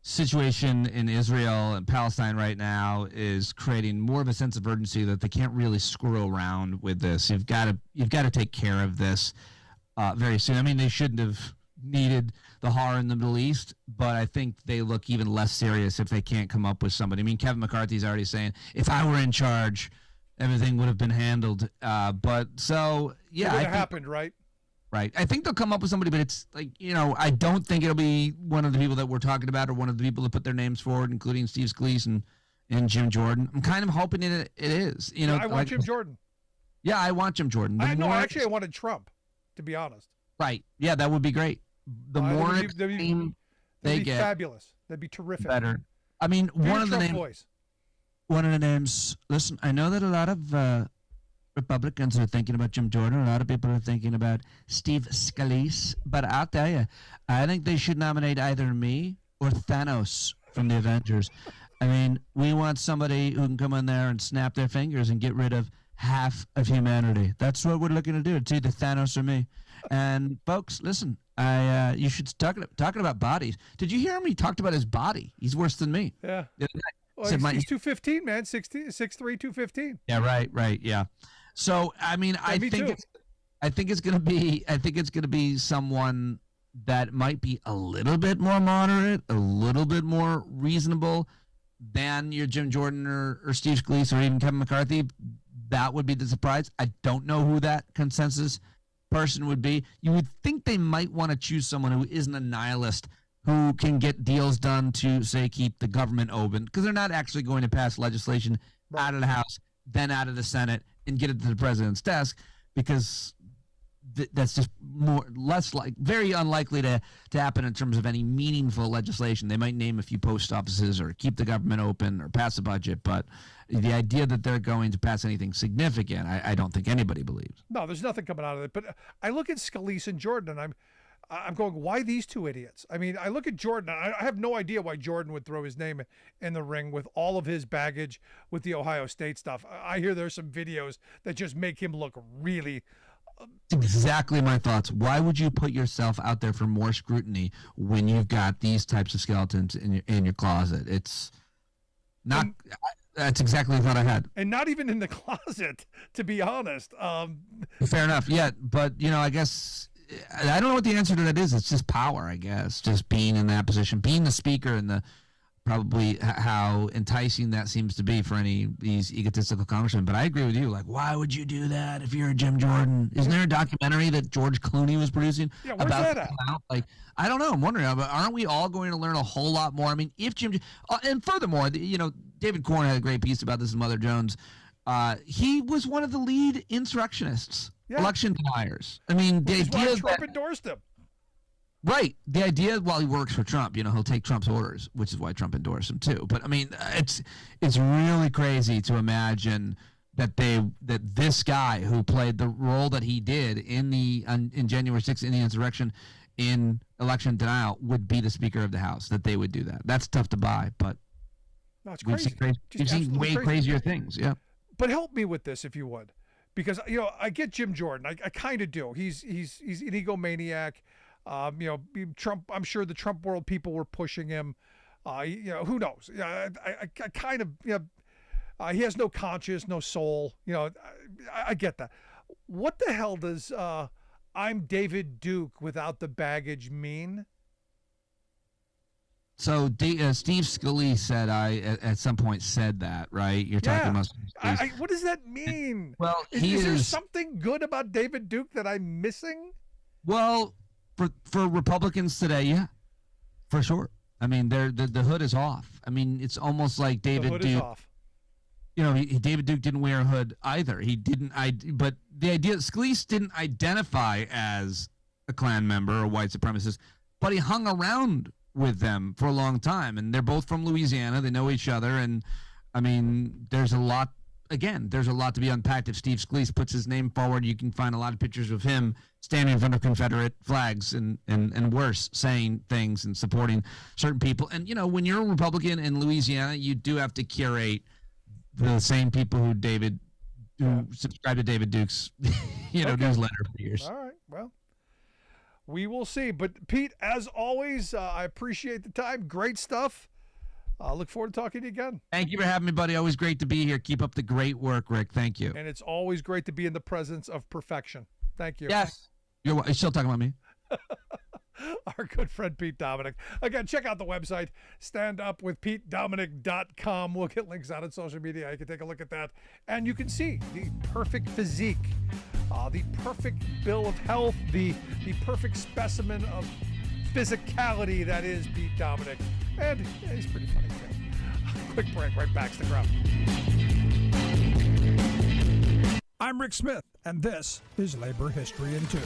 [SPEAKER 14] situation in Israel and Palestine right now is creating more of a sense of urgency that they can't really screw around with this. You've got to take care of this very soon. I mean, they shouldn't have needed the horror in the Middle East, but I think they look even less serious if they can't come up with somebody. I mean, Kevin McCarthy's already saying, if I were in charge, everything would have been handled. But so, yeah.
[SPEAKER 1] It would have happened, right?
[SPEAKER 14] Right. I think they'll come up with somebody, but it's like, I don't think it'll be one of the people that we're talking about or one of the people that put their names forward, including Steve Scalise and Jim Jordan. I'm kind of hoping it is.
[SPEAKER 1] I want Jim Jordan.
[SPEAKER 14] Yeah, I want Jim Jordan.
[SPEAKER 1] I wanted Trump, to be honest.
[SPEAKER 14] Right. Yeah, that would be great. The more
[SPEAKER 1] they get,
[SPEAKER 14] fabulous.
[SPEAKER 1] That'd be terrific.
[SPEAKER 14] Better. I mean, one of the names. Listen, I know that a lot of Republicans are thinking about Jim Jordan. A lot of people are thinking about Steve Scalise. But I'll tell you, I think they should nominate either me or Thanos from the Avengers. I mean, we want somebody who can come in there and snap their fingers and get rid of half of humanity. That's what we're looking to do. It's either Thanos or me. And folks, listen, you should talking about bodies. Did you hear him? He talked about his body. He's worse than me.
[SPEAKER 1] Yeah. Well,
[SPEAKER 14] Said
[SPEAKER 1] he's 215, man. 6'3", 215.
[SPEAKER 14] Yeah, right. Yeah. So I mean, I think it's gonna be someone that might be a little bit more moderate, a little bit more reasonable than your Jim Jordan or Steve Scalise or even Kevin McCarthy. That would be the surprise. I don't know who that consensus person would be. You would think they might want to choose someone who isn't a nihilist, who can get deals done to, say, keep the government open, because they're not actually going to pass legislation out of the House, then out of the Senate, and get it to the president's desk, because that's just very unlikely to happen in terms of any meaningful legislation. They might name a few post offices or keep the government open or pass a budget, but the idea that they're going to pass anything significant, I don't think anybody believes.
[SPEAKER 1] No, there's nothing coming out of it. But I look at Scalise and Jordan, and I'm going, why these two idiots? I mean, I look at Jordan. I have no idea why Jordan would throw his name in the ring with all of his baggage with the Ohio State stuff. I hear there's some videos that just make him look really.
[SPEAKER 14] Exactly my thoughts. Why would you put yourself out there for more scrutiny when you've got these types of skeletons in your closet? It's not. That's exactly the thought I had.
[SPEAKER 1] And not even in the closet, to be honest.
[SPEAKER 14] Fair enough. Yeah, but I guess. I don't know what the answer to that is. It's just power, I guess. Just being in that position, being the speaker, and probably how enticing that seems to be for any of these egotistical congressmen. But I agree with you. Like, why would you do that if you're a Jim Jordan? Isn't there a documentary that George Clooney was producing
[SPEAKER 1] where's that at?
[SPEAKER 14] Like, I don't know. I'm wondering. But aren't we all going to learn a whole lot more? I mean, if Jim, and furthermore, David Corn had a great piece about this in Mother Jones. He was one of the lead insurrectionists. Yeah. Election deniers. I mean, the idea
[SPEAKER 1] is Trump endorsed him.
[SPEAKER 14] Right. The idea, while he works for Trump, he'll take Trump's orders, which is why Trump endorsed him too. But I mean, it's really crazy to imagine that this guy who played the role that he did in January 6th in the insurrection, in election denial, would be the Speaker of the House. That they would do that. That's tough to buy, but
[SPEAKER 1] it's crazy.
[SPEAKER 14] We've seen way crazier things. Yeah.
[SPEAKER 1] But help me with this, if you would. Because I get Jim Jordan, I kind of do. He's an egomaniac. Trump. I'm sure the Trump world people were pushing him. Who knows? I kind of. He has no conscience, no soul. I get that. What the hell does "I'm David Duke without the baggage" mean?
[SPEAKER 14] So Steve Scalise said at some point said that, right? You're talking about.
[SPEAKER 1] What does that mean?
[SPEAKER 14] Well,
[SPEAKER 1] is there something good about David Duke that I'm missing?
[SPEAKER 14] Well, for Republicans today, yeah, for sure. I mean, the hood is off. I mean, it's almost like David Duke. Is off. David Duke didn't wear a hood either. He didn't. But the idea, Scalise didn't identify as a Klan member or white supremacist, but he hung around with them for a long time, and they're both from Louisiana. They know each other, and I mean, there's a lot to be unpacked. If Steve Scalise puts his name forward, you can find a lot of pictures of him standing in front of Confederate flags and worse, saying things and supporting certain people. And when you're a Republican in Louisiana, you do have to curate the same people who subscribe to David Duke's newsletter for years.
[SPEAKER 1] All right, well, we will see. But Pete, as always, I appreciate the time. Great stuff. I look forward to talking to you again.
[SPEAKER 14] Thank you for having me, buddy. Always great to be here. Keep up the great work, Rick. Thank you.
[SPEAKER 1] And it's always great to be in the presence of perfection. Thank you.
[SPEAKER 14] Yes. You're still talking about me.
[SPEAKER 1] Our good friend Pete Dominic. Again, check out the website, standupwithpetedominic.com. We'll get links out on social media. You can take a look at that. And you can see the perfect physique, the perfect bill of health, the perfect specimen of physicality that is Pete Dominic. And he's pretty funny too. Quick break, right back to the ground. I'm Rick Smith, and this is Labor History in 2.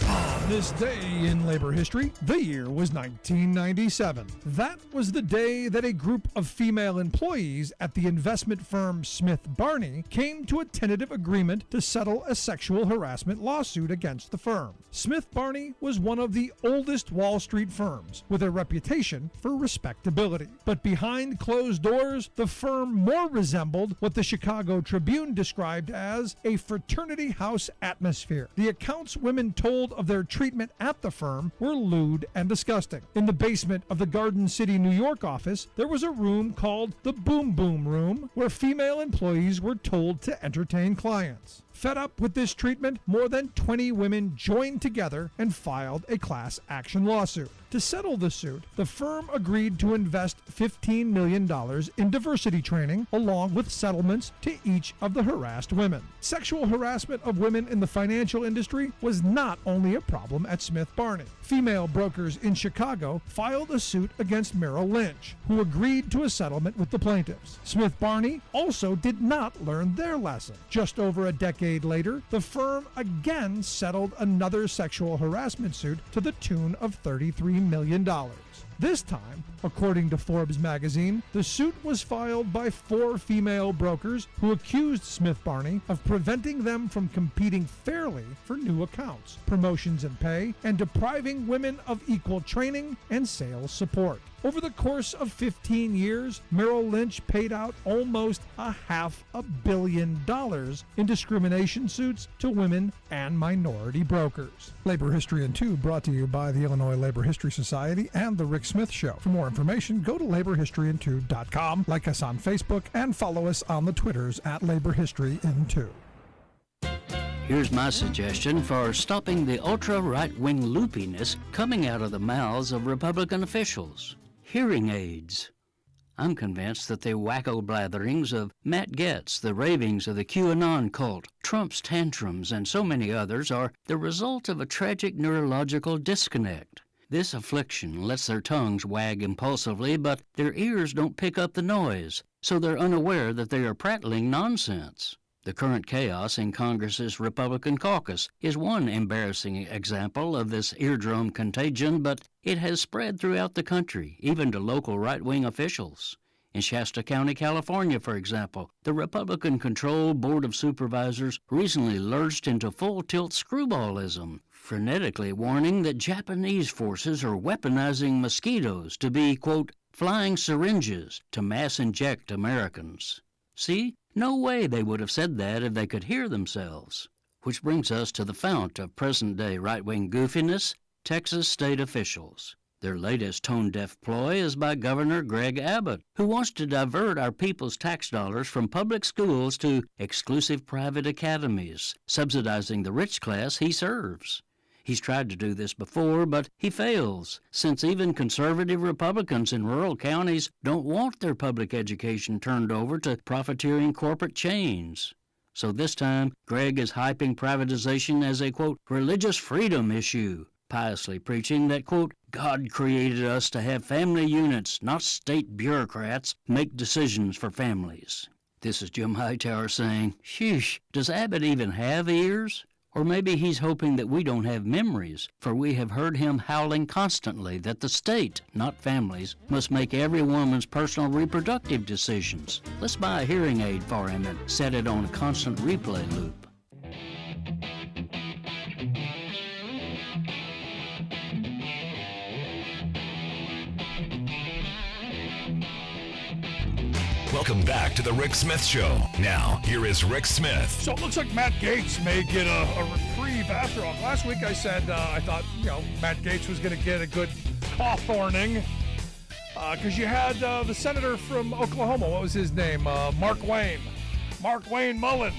[SPEAKER 1] On this day in labor history, the year was 1997. That was the day that a group of female employees at the investment firm Smith Barney came to a tentative agreement to settle a sexual harassment lawsuit against the firm. Smith Barney was one of the oldest Wall Street firms with a reputation for respectability. But behind closed doors, the firm more resembled what the Chicago Tribune described as a fraternity house atmosphere. The accounts women told of their treatment at the firm were lewd and disgusting. In the basement of the Garden City, New York office, there was a room called the Boom Boom Room where female employees were told to entertain clients. Fed up with this treatment, more than 20 women joined together and filed a class action lawsuit. To settle the suit, the firm agreed to invest $15 million in diversity training, along with settlements to each of the harassed women. Sexual harassment of women in the financial industry was not only a problem at Smith Barney. Female brokers in Chicago filed a suit against Merrill Lynch, who agreed to a settlement with the plaintiffs. Smith Barney also did not learn their lesson. Just over a decade later, the firm again settled another sexual harassment suit to the tune of $33 million. This time, according to Forbes magazine, the suit was filed by 4 female brokers who accused Smith Barney of preventing them from competing fairly for new accounts, promotions and pay, and depriving women of equal training and sales support. Over the course of 15 years, Merrill Lynch paid out almost $500 million in discrimination suits to women and minority brokers. Labor History in 2 brought to you by the Illinois Labor History Society and The Rick Smith Show. For more information, go to laborhistoryin2.com, like us on Facebook, and follow us on the Twitters at Labor History in 2.
[SPEAKER 8] Here's my suggestion for stopping the ultra-right-wing loopiness coming out of the mouths of Republican officials. Hearing aids. I'm convinced that the wacko blatherings of Matt Gaetz, the ravings of the QAnon cult, Trump's tantrums, and so many others are the result of a tragic neurological disconnect. This affliction lets their tongues wag impulsively, but their ears don't pick up the noise, so they're unaware that they are prattling nonsense. The current chaos in Congress's Republican caucus is one embarrassing example of this eardrum contagion, but it has spread throughout the country, even to local right-wing officials. In Shasta County, California, for example, the Republican-controlled Board of Supervisors recently lurched into full-tilt screwballism, frenetically warning that Japanese forces are weaponizing mosquitoes to be, quote, flying syringes to mass inject Americans. See? No way they would have said that if they could hear themselves. Which brings us to the fount of present-day right-wing goofiness, Texas state officials. Their latest tone-deaf ploy is by Governor Greg Abbott, who wants to divert our people's tax dollars from public schools to exclusive private academies, subsidizing the rich class he serves. He's tried to do this before, but he fails, since even conservative Republicans in rural counties don't want their public education turned over to profiteering corporate chains. So this time, Greg is hyping privatization as a, quote, religious freedom issue, piously preaching that, quote, God created us to have family units, not state bureaucrats, make decisions for families. This is Jim Hightower saying, sheesh, does Abbott even have ears? Or maybe he's hoping that we don't have memories, for we have heard him howling constantly that the state, not families, must make every woman's personal reproductive decisions. Let's buy a hearing aid for him and set it on a constant replay loop.
[SPEAKER 3] Welcome back to the Rick Smith Show. Now, here is Rick Smith.
[SPEAKER 1] So it looks like Matt Gaetz may get a reprieve after all. Last week I said I thought, Matt Gaetz was going to get a good Cawthorning because you had the senator from Oklahoma. What was his name? Mark Wayne. Mark Wayne Mullen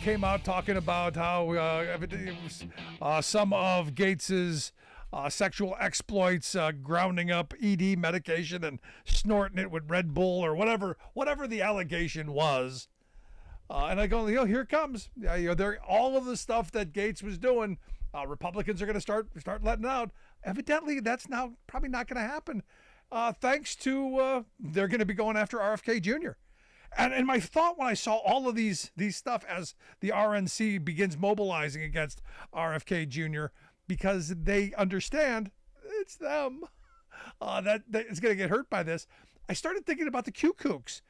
[SPEAKER 1] came out talking about how some of Gaetz's sexual exploits, grounding up ED medication and snorting it with Red Bull or whatever the allegation was. And I go, here it comes. All of the stuff that Gaetz was doing, Republicans are going to start letting out. Evidently, that's now probably not going to happen, thanks to they're going to be going after RFK Jr. And my thought when I saw all of these stuff as the RNC begins mobilizing against RFK Jr., because they understand it's them that is going to get hurt by this. I started thinking about the Q-Kooks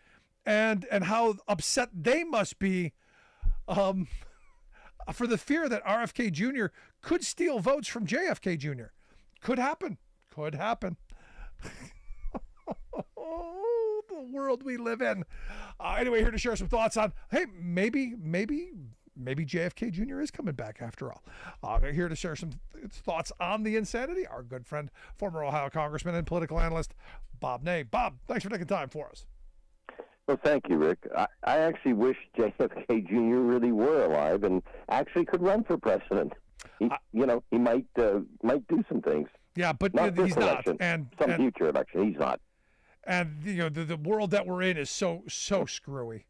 [SPEAKER 1] and how upset they must be for the fear that RFK Jr. could steal votes from JFK Jr. Could happen. Could happen. Oh, the world we live in. Anyway, here to share some thoughts on, hey, maybe JFK Jr. is coming back after all. Here to share some thoughts on the insanity, our good friend, former Ohio Congressman and political analyst, Bob Ney. Bob, thanks for taking time for us.
[SPEAKER 15] Well, thank you, Rick. I actually wish JFK Jr. really were alive and actually could run for president. He might do some things.
[SPEAKER 1] Yeah, but
[SPEAKER 15] not
[SPEAKER 1] he's not.
[SPEAKER 15] Election, and future election, he's not.
[SPEAKER 1] And the world that we're in is so screwy.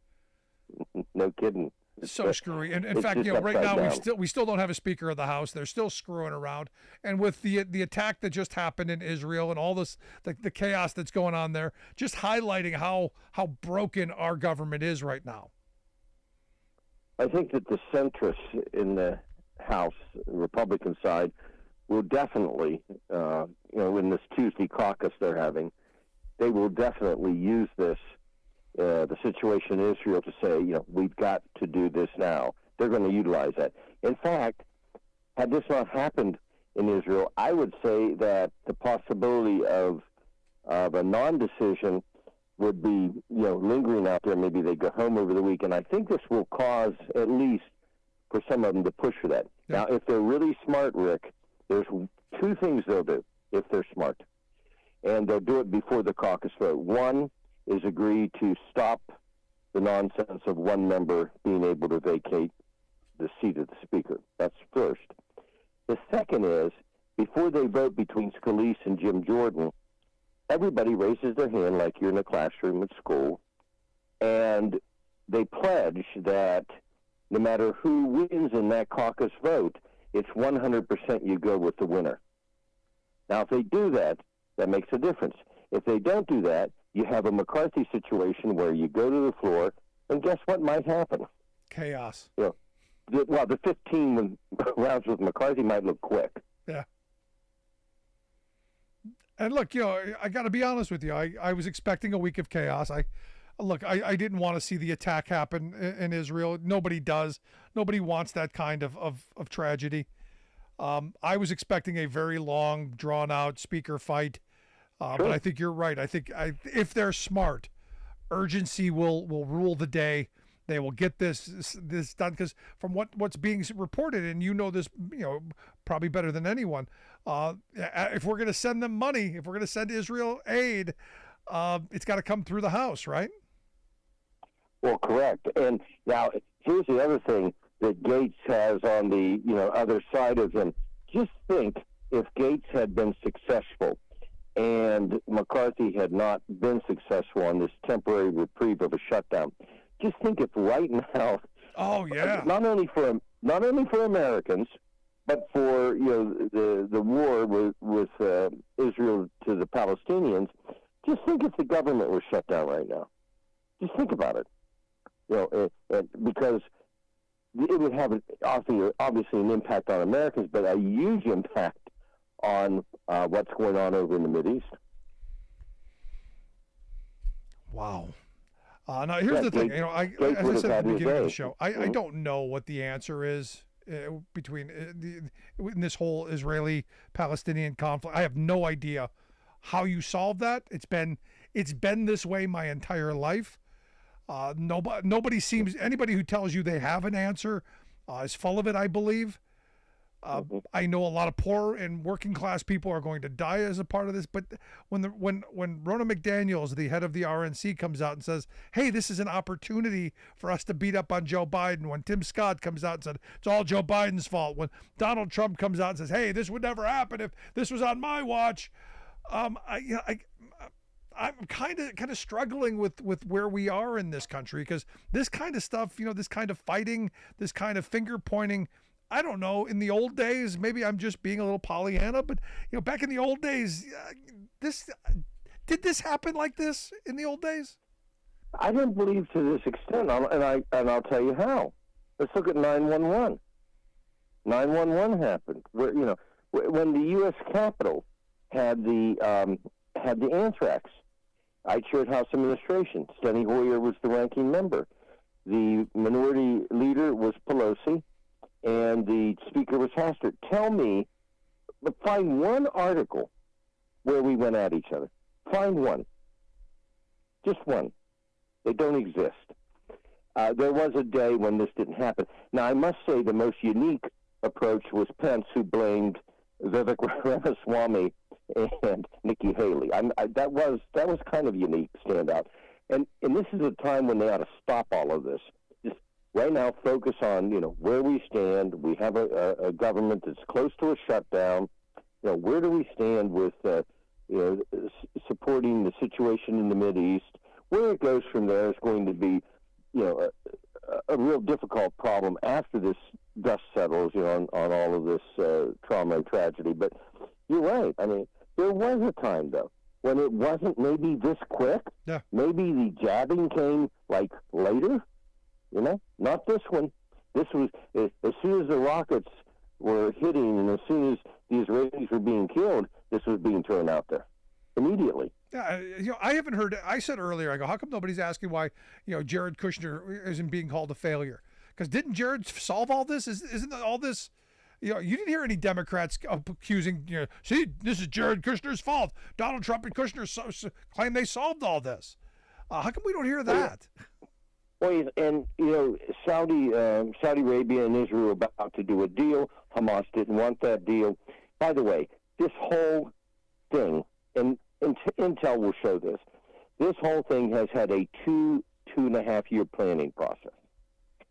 [SPEAKER 15] No kidding.
[SPEAKER 1] So screwy. And in fact, right now we still don't have a Speaker of the House. They're still screwing around. And with the attack that just happened in Israel and all this the chaos that's going on there, just highlighting how broken our government is right now.
[SPEAKER 15] I think that the centrists in the House, Republican side, will definitely, in this Tuesday caucus they're having, they will definitely use this. The situation in Israel to say, we've got to do this now. They're going to utilize that. In fact, had this not happened in Israel, I would say that the possibility of a non-decision would be, lingering out there. Maybe they go home over the weekend. I think this will cause, at least for some of them, to push for that. Yeah. Now, if they're really smart, Rick, there's two things they'll do if they're smart. And they'll do it before the caucus vote. One is agree to stop the nonsense of one member being able to vacate the seat of the Speaker. That's first. The second is, before they vote between Scalise and Jim Jordan, everybody raises their hand like you're in a classroom at school, and they pledge that no matter who wins in that caucus vote, it's 100% you go with the winner. Now, if they do that, that makes a difference. If they don't do that, you have a McCarthy situation where you go to the floor, and guess what might happen?
[SPEAKER 1] Chaos.
[SPEAKER 15] The 15 rounds with McCarthy might look quick.
[SPEAKER 1] Yeah. And look, I got to be honest with you. I was expecting a week of chaos. I didn't want to see the attack happen in Israel. Nobody does. Nobody wants that kind of tragedy. I was expecting a very long, drawn-out Speaker fight. Sure. But I think you're right. I think if they're smart, urgency will rule the day. They will get this done, because from what's being reported, and this probably better than anyone, if we're going to send them money, if we're going to send Israel aid, it's got to come through the House, right?
[SPEAKER 15] Well, correct. And now here's the other thing that Gates has on the other side of him. Just think if Gates had been successful and McCarthy had not been successful on this temporary reprieve of a shutdown. Just think if right now, not only for Americans, but for the war with Israel to the Palestinians. Just think if the government was shut down right now. Just think about it. Because it would have obviously an impact on Americans, but a huge impact on what's going on over in the Mideast.
[SPEAKER 1] Wow. Now here's the thing. As I said at the beginning of the show, I don't know what the answer is between in this whole Israeli-Palestinian conflict. I have no idea how you solve that. It's been this way my entire life. Anybody who tells you they have an answer is full of it, I believe. I know a lot of poor and working class people are going to die as a part of this, but when Ronna McDaniels, the head of the RNC, comes out and says, hey, this is an opportunity for us to beat up on Joe Biden, when Tim Scott comes out and said it's all Joe Biden's fault, when Donald Trump comes out and says, hey, this would never happen if this was on my watch, I'm kind of struggling with where we are in this country, because this kind of stuff, this kind of fighting, this kind of finger pointing, I don't know, in the old days, maybe I'm just being a little Pollyanna, but back in the old days, did this happen like this in the old days?
[SPEAKER 15] I don't believe to this extent, and I'll tell you how. Let's look at 911. 911 happened. Where When the U.S. Capitol had the anthrax, I chaired House Administration. Steny Hoyer was the ranking member. The minority leader was Pelosi, and the speaker was Hastert. Tell me, find one article where we went at each other. Find one. Just one. They don't exist. There was a day when this didn't happen. Now, I must say the most unique approach was Pence, who blamed Vivek Ramaswamy and Nikki Haley. That was kind of unique, standout. And this is a time when they ought to stop all of this. Just right now, focus on where we stand. We have a government that's close to a shutdown. Where do we stand with supporting the situation in the Mideast? Where it goes from there is going to be a real difficult problem after this dust settles on all of this trauma and tragedy. But you're right. I mean, there was a time though when it wasn't maybe this quick.
[SPEAKER 1] Yeah.
[SPEAKER 15] Maybe the jabbing came like later. Not this one. This was as soon as the rockets were hitting, and as soon as the Israelis were being killed, this was being thrown out there immediately.
[SPEAKER 1] Yeah, I haven't heard. I said earlier, I go, how come nobody's asking why Jared Kushner isn't being called a failure? Because didn't Jared solve all this? Isn't all this? You didn't hear any Democrats accusing. See, this is Jared Kushner's fault. Donald Trump and Kushner claim they solved all this. How come we don't hear that?
[SPEAKER 15] Well, and Saudi Arabia and Israel were about to do a deal. Hamas didn't want that deal. By the way, this whole thing, and Intel will show this. This whole thing has had a 2.5 year planning process.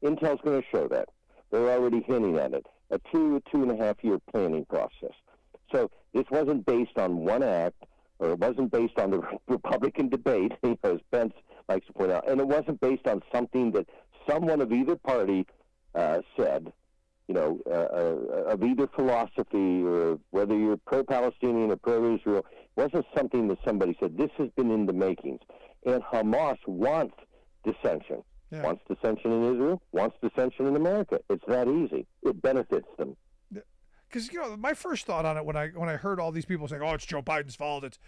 [SPEAKER 15] Intel's going to show that. They're already hinting at it. A 2.5 year planning process. So this wasn't based on one act, or it wasn't based on the Republican debate, as Pence likes to point out, and it wasn't based on something that someone of either party said, of either philosophy, or whether you're pro-Palestinian or pro-Israel. It wasn't something that somebody said. This has been in the makings. And Hamas wants dissension.
[SPEAKER 1] Yeah.
[SPEAKER 15] Wants dissension in Israel, wants dissension in America. It's that easy. It benefits them.
[SPEAKER 1] Because my first thought on it when I heard all these people saying, "Oh, it's Joe Biden's fault," it's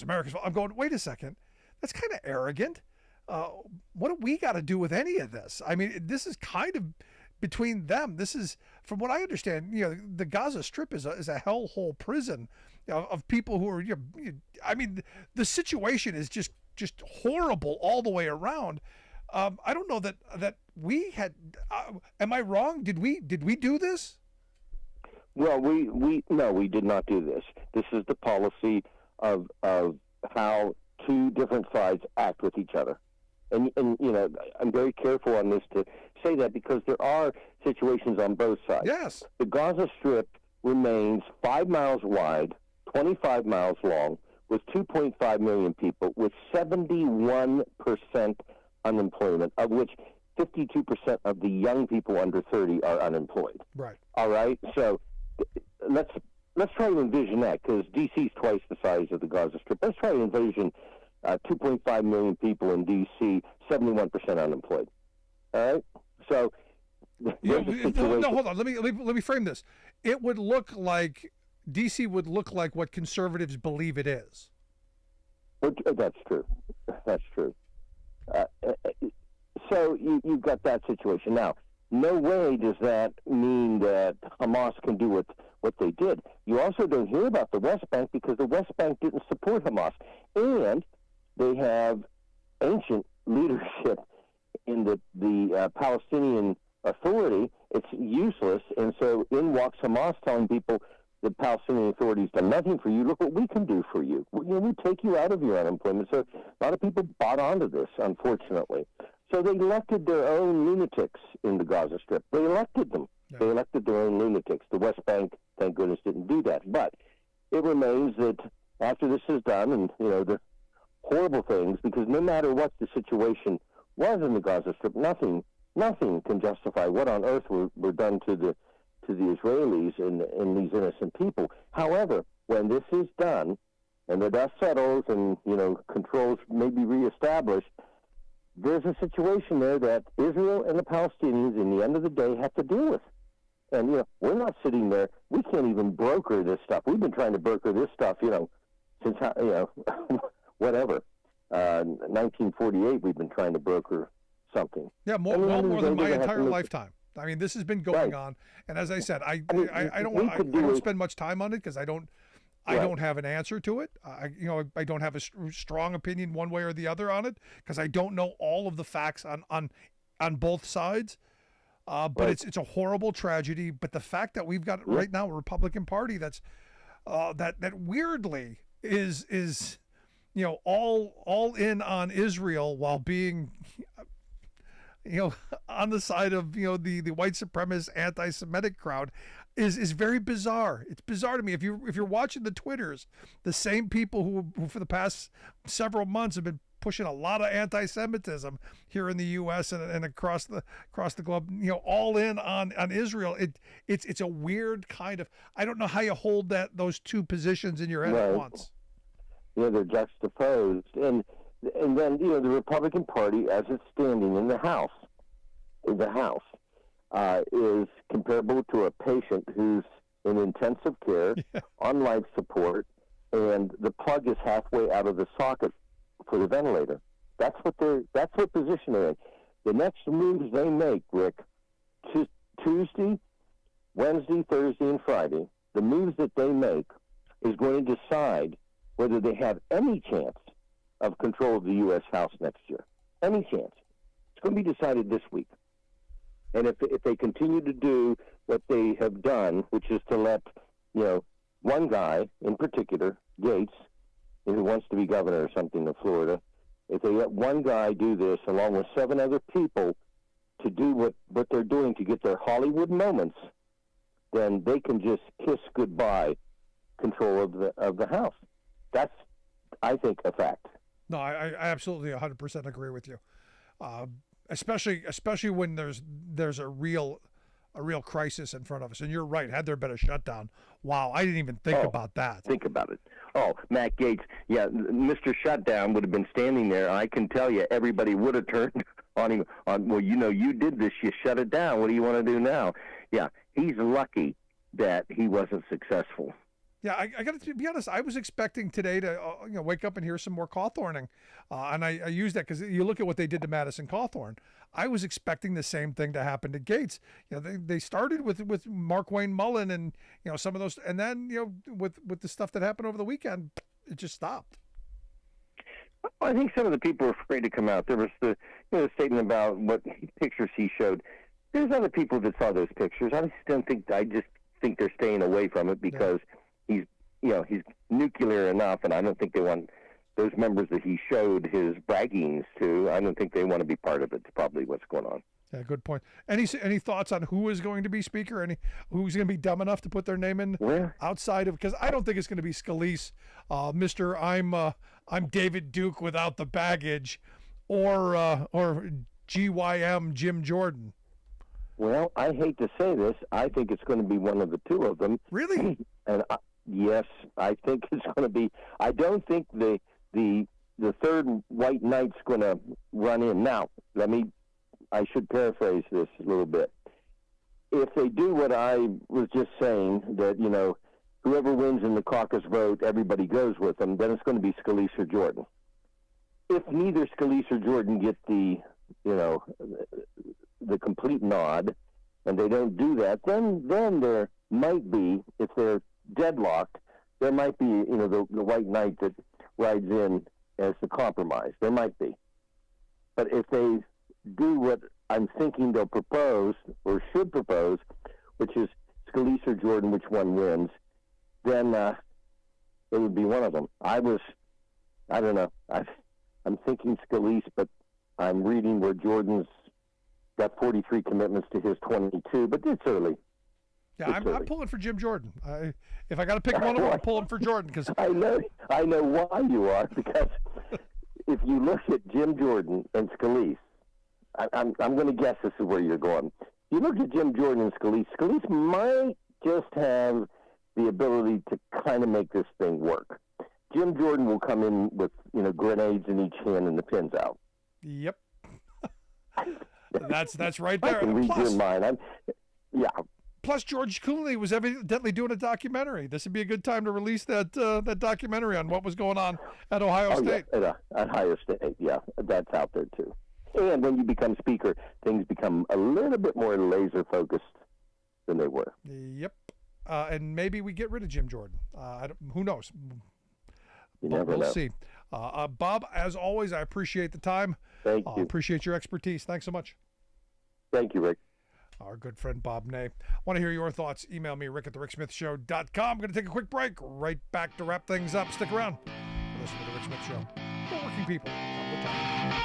[SPEAKER 1] America's fault. I'm going, wait a second, that's kind of arrogant. What do we got to do with any of this? I mean, this is kind of between them. This is, from what I understand, the Gaza Strip is a hellhole prison of people who are. I mean, the situation is just horrible all the way around. I don't know that we had. Am I wrong? Did we do this?
[SPEAKER 15] Well, we did not do this. This is the policy of how two different sides act with each other. And I'm very careful on this to say that, because there are situations on both sides.
[SPEAKER 1] Yes.
[SPEAKER 15] The Gaza Strip remains 5 miles wide, 25 miles long, with 2.5 million people, with 71% unemployment, of which 52% of the young people under 30 are unemployed.
[SPEAKER 1] Right.
[SPEAKER 15] All right? So let's try to envision that, because D.C. is twice the size of the Gaza Strip. Let's try to envision 2.5 million people in D.C., 71% unemployed. All right? So
[SPEAKER 1] no, hold on. Let me frame this. It would look like D.C. would look like what conservatives believe it is.
[SPEAKER 15] That's true. That's true. So you've got that situation. Now, no way does that mean that Hamas can do what they did. You also don't hear about the West Bank, because the West Bank didn't support Hamas. And they have ancient leadership in the Palestinian Authority. It's useless. And so in walks Hamas, telling people the Palestinian Authority's done nothing for you. Look what we can do for you. We take you out of your unemployment. So a lot of people bought onto this, unfortunately. So they elected their own lunatics in the Gaza Strip. They elected them. Yeah. They elected their own lunatics. The West Bank, thank goodness, didn't do that. But it remains that after this is done, and the horrible things, because no matter what the situation was in the Gaza Strip, nothing can justify what on earth were done to the Israelis and these innocent people. However, when this is done and the dust settles and controls may be reestablished, there's a situation there that Israel and the Palestinians, in the end of the day, have to deal with. And, we're not sitting there. We can't even broker this stuff. We've been trying to broker this stuff, since, whatever. 1948, we've been trying to broker something.
[SPEAKER 1] Yeah, more than my entire lifetime. I mean, this has been going on. And as I said, I don't spend much time on it because I don't have an answer to it. I don't have a strong opinion one way or the other on it because I don't know all of the facts on both sides. But it's a horrible tragedy. But the fact that we've got right now a Republican Party that's that weirdly is all in on Israel while being on the side of the white supremacist anti-Semitic crowd is very bizarre. It's bizarre to me. If you're watching the Twitters, the same people who for the past several months have been pushing a lot of anti-Semitism here in the U.S. and across the globe, all in on Israel. It's a weird kind of. I don't know how you hold those two positions in your head at once.
[SPEAKER 15] They're juxtaposed, and then the Republican Party, as it's standing in the House, is comparable to a patient who's in intensive care on life support, and the plug is halfway out of the socket for the ventilator. That's what position they're in. The next moves they make, Rick, Tuesday, Wednesday, Thursday, and Friday, the moves that they make is going to decide whether they have any chance of control of the U.S. House next year. Any chance. It's going to be decided this week. And if they continue to do what they have done, which is to let, one guy in particular, Gates, who wants to be governor or something of Florida, if they let one guy do this along with 7 other people to do what they're doing to get their Hollywood moments, then they can just kiss goodbye control of the House. That's, I think, a fact.
[SPEAKER 1] No, I absolutely 100% agree with you. Especially when there's a real crisis in front of us. And you're right. Had there been a shutdown, wow, I didn't even think about that.
[SPEAKER 15] Think about it. Oh, Matt Gaetz, Mr. Shutdown would have been standing there. I can tell you, everybody would have turned on him. Well, you did this. You shut it down. What do you want to do now? Yeah, he's lucky that he wasn't successful.
[SPEAKER 1] Yeah, I got to be honest. I was expecting today to wake up and hear some more Cawthorning, and I use that because you look at what they did to Madison Cawthorn. I was expecting the same thing to happen to Gates. They started with Mark Wayne Mullen and some of those, and then with the stuff that happened over the weekend, it just stopped.
[SPEAKER 15] I think some of the people were afraid to come out. There was the statement about what pictures he showed. There's other people that saw those pictures. I just think they're staying away from it because. Yeah. He's nuclear enough, and I don't think they want those members that he showed his braggings to. I don't think they want to be part of it. It's probably what's going on.
[SPEAKER 1] Yeah, good point. Any thoughts on who is going to be speaker? Who's going to be dumb enough to put their name in outside of? Because I don't think it's going to be Scalise, Mr. I'm David Duke without the baggage, or GYM Jim Jordan.
[SPEAKER 15] Well, I hate to say this. I think it's going to be one of the two of them.
[SPEAKER 1] Really?
[SPEAKER 15] And yes, I think it's going to be. I don't think the third white knight's going to run in. Now, I should paraphrase this a little bit. If they do what I was just saying, that whoever wins in the caucus vote, everybody goes with them, then it's going to be Scalise or Jordan. If neither Scalise or Jordan get the complete nod, and they don't do that, then there might be, if they're deadlocked, there might be, the white knight that rides in as the compromise. There might be. But if they do what I'm thinking they'll propose, or should propose, which is Scalise or Jordan, which one wins, then it would be one of them. I don't know. I'm thinking Scalise, but I'm reading where Jordan's got 43 commitments to his 22, but it's early.
[SPEAKER 1] Yeah, I'm pulling for Jim Jordan. If I got to pick one of them, I'm pulling for Jordan because
[SPEAKER 15] I know why you are, because if you look at Jim Jordan and Scalise, I'm going to guess this is where you're going. You look at Jim Jordan and Scalise might just have the ability to kind of make this thing work. Jim Jordan will come in with grenades in each hand and the pins out.
[SPEAKER 1] Yep. That's right there.
[SPEAKER 15] I can read your mind.
[SPEAKER 1] plus George Clooney was evidently doing a documentary. This would be a good time to release that documentary on what was going on at Ohio State.
[SPEAKER 15] Yeah, at Ohio State, yeah, that's out there too. And when you become speaker, things become a little bit more laser focused than they were.
[SPEAKER 1] Yep. And maybe we get rid of Jim Jordan. Who knows?
[SPEAKER 15] You never
[SPEAKER 1] we'll
[SPEAKER 15] know.
[SPEAKER 1] see. Bob, as always, I appreciate the time.
[SPEAKER 15] Thank you.
[SPEAKER 1] Appreciate your expertise. Thanks so much.
[SPEAKER 15] Thank you, Rick.
[SPEAKER 1] Our good friend Bob Ney. Want to hear your thoughts? Email me, rick@thericksmithshow.com. I'm going to take a quick break. Right back to wrap things up. Stick around. Listen to The Rick Smith Show. For working people. All the time.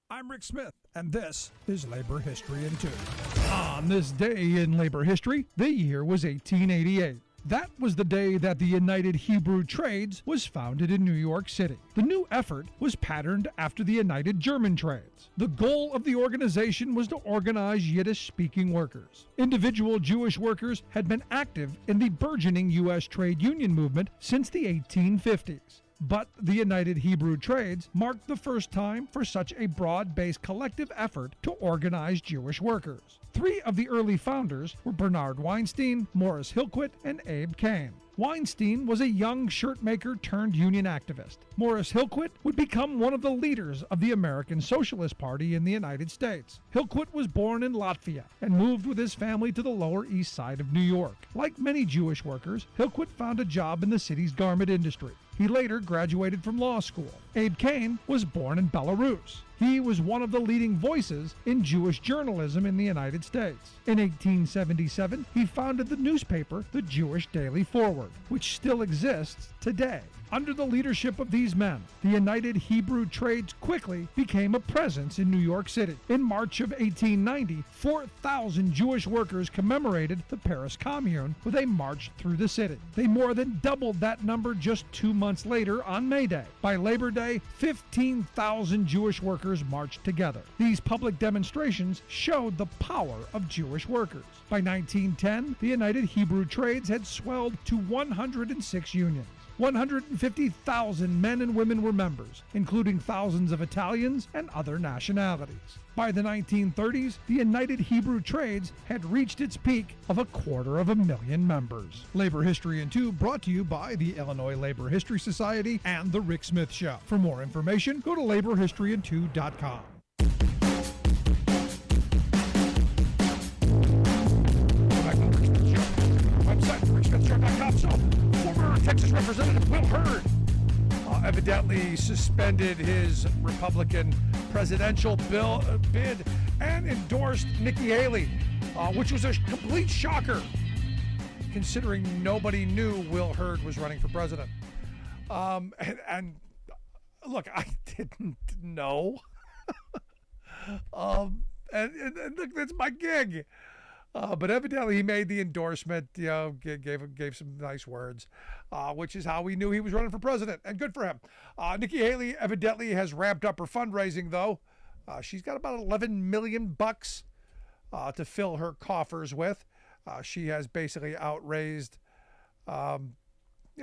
[SPEAKER 1] I'm Rick Smith, and this is Labor History in 2. On this day in labor history, the year was 1888. That was the day that the United Hebrew Trades was founded in New York City. The new effort was patterned after the United German Trades. The goal of the organization was to organize Yiddish-speaking workers. Individual Jewish workers had been active in the burgeoning U.S. trade union movement since the 1850s. But the United Hebrew Trades marked the first time for such a broad-based collective effort to organize Jewish workers. 3 of the early founders were Bernard Weinstein, Morris Hillquit, and Abe Kane. Weinstein was a young shirt maker turned union activist. Morris Hillquit would become one of the leaders of the American Socialist Party in the United States. Hillquit was born in Latvia and moved with his family to the Lower East Side of New York. Like many Jewish workers, Hillquit found a job in the city's garment industry. He later graduated from law school. Abe Kane was born in Belarus. He was one of the leading voices in Jewish journalism in the United States. In 1877, he founded the newspaper, the Jewish Daily Forward, which still exists today. Under the leadership of these men, the United Hebrew Trades quickly became a presence in New York City. In March of 1890, 4,000 Jewish workers commemorated the Paris Commune with a march through the city. They more than doubled that number just 2 months later on May Day. By Labor Day, 15,000 Jewish workers marched together. These public demonstrations showed the power of Jewish workers. By 1910, the United Hebrew Trades had swelled to 106 unions. 150,000 men and women were members, including thousands of Italians and other nationalities. By the 1930s, the United Hebrew Trades had reached its peak of 250,000 members. Labor History in 2 brought to you by the Illinois Labor History Society and The Rick Smith Show. For more information, go to laborhistoryin2.com. Website, ricksmithshow.com. So, former Texas Representative Will Hurd evidently suspended his Republican presidential bid and endorsed Nikki Haley, which was a complete shocker, considering nobody knew Will Hurd was running for president. And look, I didn't know. And look, that's my gig. But evidently he made the endorsement, gave some nice words, which is how we knew he was running for president, and good for him. Nikki Haley evidently has ramped up her fundraising, though. She's got about $11 million to fill her coffers with. She has basically outraised,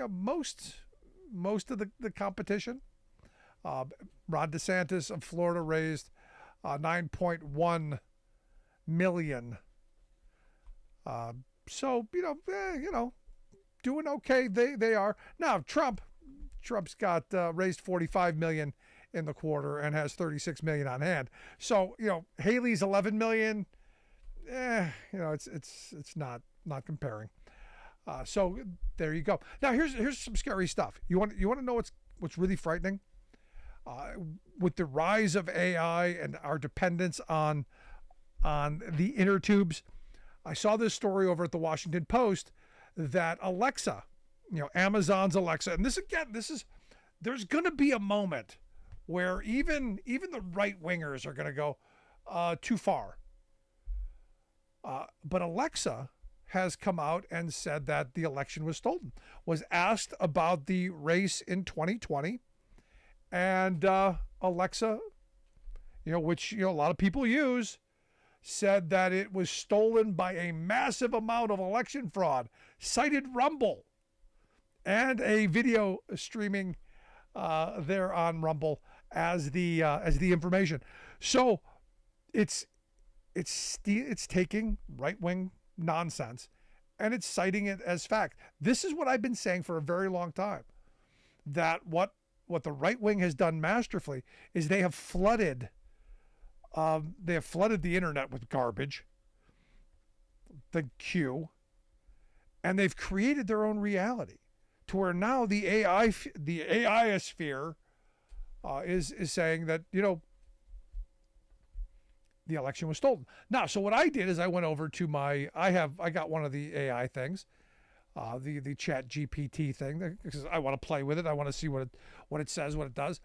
[SPEAKER 1] most of the competition. Ron DeSantis of Florida raised $9.1 million. So, doing okay. They are. Now, Trump's got raised $45 million in the quarter and has $36 million on hand. So, Haley's $11 million, it's not comparing. So there you go. Now, here's some scary stuff. You want to know what's really frightening? With the rise of AI and our dependence on the inner tubes, I saw this story over at the Washington Post that Alexa, Amazon's Alexa, and there's going to be a moment where even the right wingers are going to go too far. But Alexa has come out and said that the election was stolen, was asked about the race in 2020, and Alexa, which a lot of people use, said that it was stolen by a massive amount of election fraud, cited Rumble and a video streaming there on Rumble as the information. So it's taking right-wing nonsense and it's citing it as fact. This is what I've been saying for a very long time, that what the right wing has done masterfully is they have flooded the internet with garbage, the Q, and they've created their own reality to where now the AI-sphere is saying that, you know, the election was stolen. Now, so what I did is I went over to I got one of the AI things, the Chat GPT thing, because I want to play with it. I want to see what it says, what it does.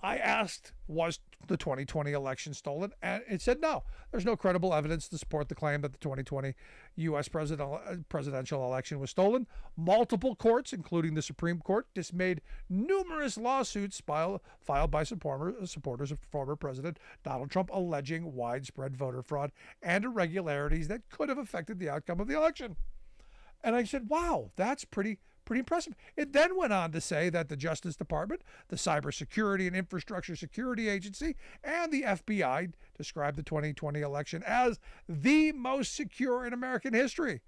[SPEAKER 1] I asked, was the 2020 election stolen? And it said no. There's no credible evidence to support the claim that the 2020 U.S. presidential election was stolen. Multiple courts, including the Supreme Court, dismayed numerous lawsuits filed by supporters of former President Donald Trump alleging widespread voter fraud and irregularities that could have affected the outcome of the election. And I said, wow, that's pretty impressive. It then went on to say that the Justice Department, the Cybersecurity and Infrastructure Security Agency, and the FBI described the 2020 election as the most secure in American history.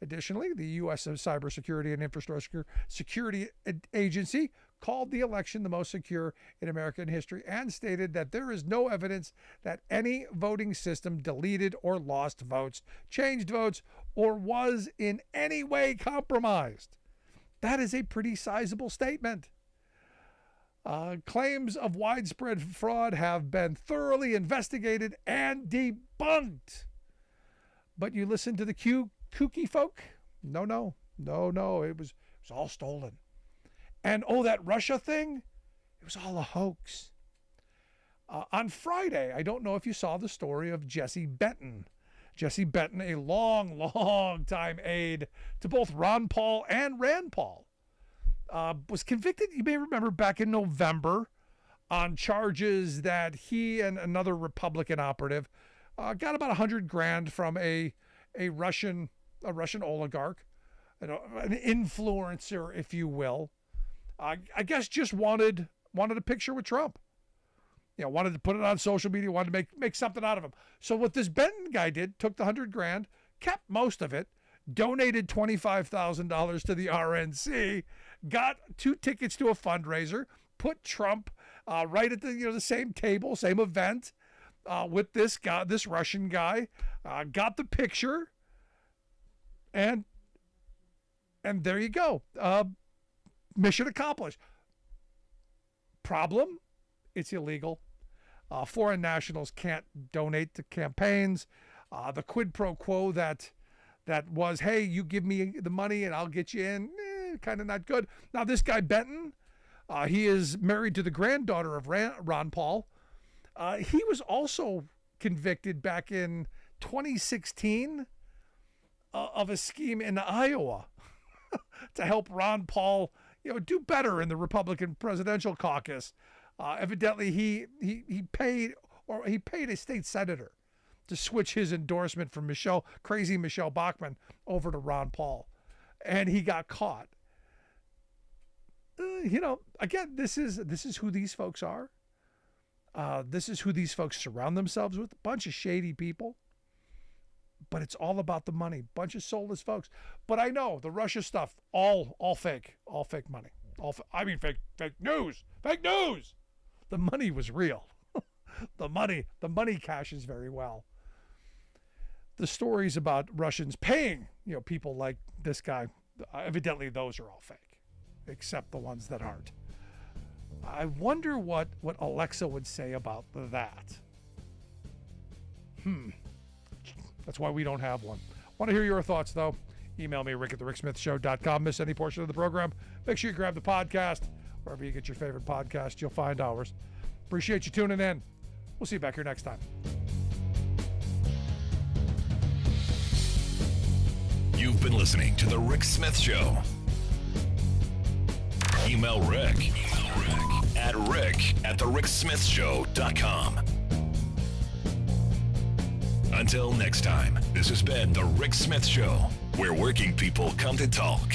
[SPEAKER 1] Additionally, the U.S. Cybersecurity and Infrastructure Security Agency called the election the most secure in American history and stated that there is no evidence that any voting system deleted or lost votes, changed votes, or was in any way compromised. That is a pretty sizable statement. Claims of widespread fraud have been thoroughly investigated and debunked. But you listen to the kooky folk? No. It was all stolen. And that Russia thing, it was all a hoax. On Friday, I don't know if you saw the story of Jesse Benton. Jesse Benton, a long time aide to both Ron Paul and Rand Paul, was convicted, you may remember, back in November on charges that he and another Republican operative got about $100,000 from a Russian oligarch, an influencer, if you will. I guess just wanted a picture with Trump. Wanted to put it on social media, wanted to make something out of him. So what this Benton guy did, took the $100,000, kept most of it, donated $25,000 to the RNC, got 2 tickets to a fundraiser, put Trump right at the same table, same event with this guy, this Russian guy, got the picture, and there you go. Mission accomplished. Problem? It's illegal. Foreign nationals can't donate to campaigns. The quid pro quo that was, hey, you give me the money and I'll get you in, kind of not good. Now, this guy Benton, he is married to the granddaughter of Ron Paul. He was also convicted back in 2016 of a scheme in Iowa to help Ron Paul, do better in the Republican presidential caucus. Evidently, he paid a state senator to switch his endorsement from crazy Michelle Bachmann over to Ron Paul, and he got caught. Again, this is who these folks are. This is who these folks surround themselves with. A bunch of shady people. But it's all about the money. Bunch of soulless folks. But I know the Russia stuff, all fake money. Fake news. Fake news. The money was real. The money cashes very well. The stories about Russians paying, people like this guy, evidently those are all fake, except the ones that aren't. I wonder what Alexa would say about that. That's why we don't have one. Want to hear your thoughts, though? Email me, rick@thericksmithshow.com. Miss any portion of the program, make sure you grab the podcast. Wherever you get your favorite podcast, you'll find ours. Appreciate you tuning in. We'll see you back here next time.
[SPEAKER 3] You've been listening to The Rick Smith Show. Email Rick at rick@thericksmithshow.com. Until next time, this has been The Rick Smith Show, where working people come to talk.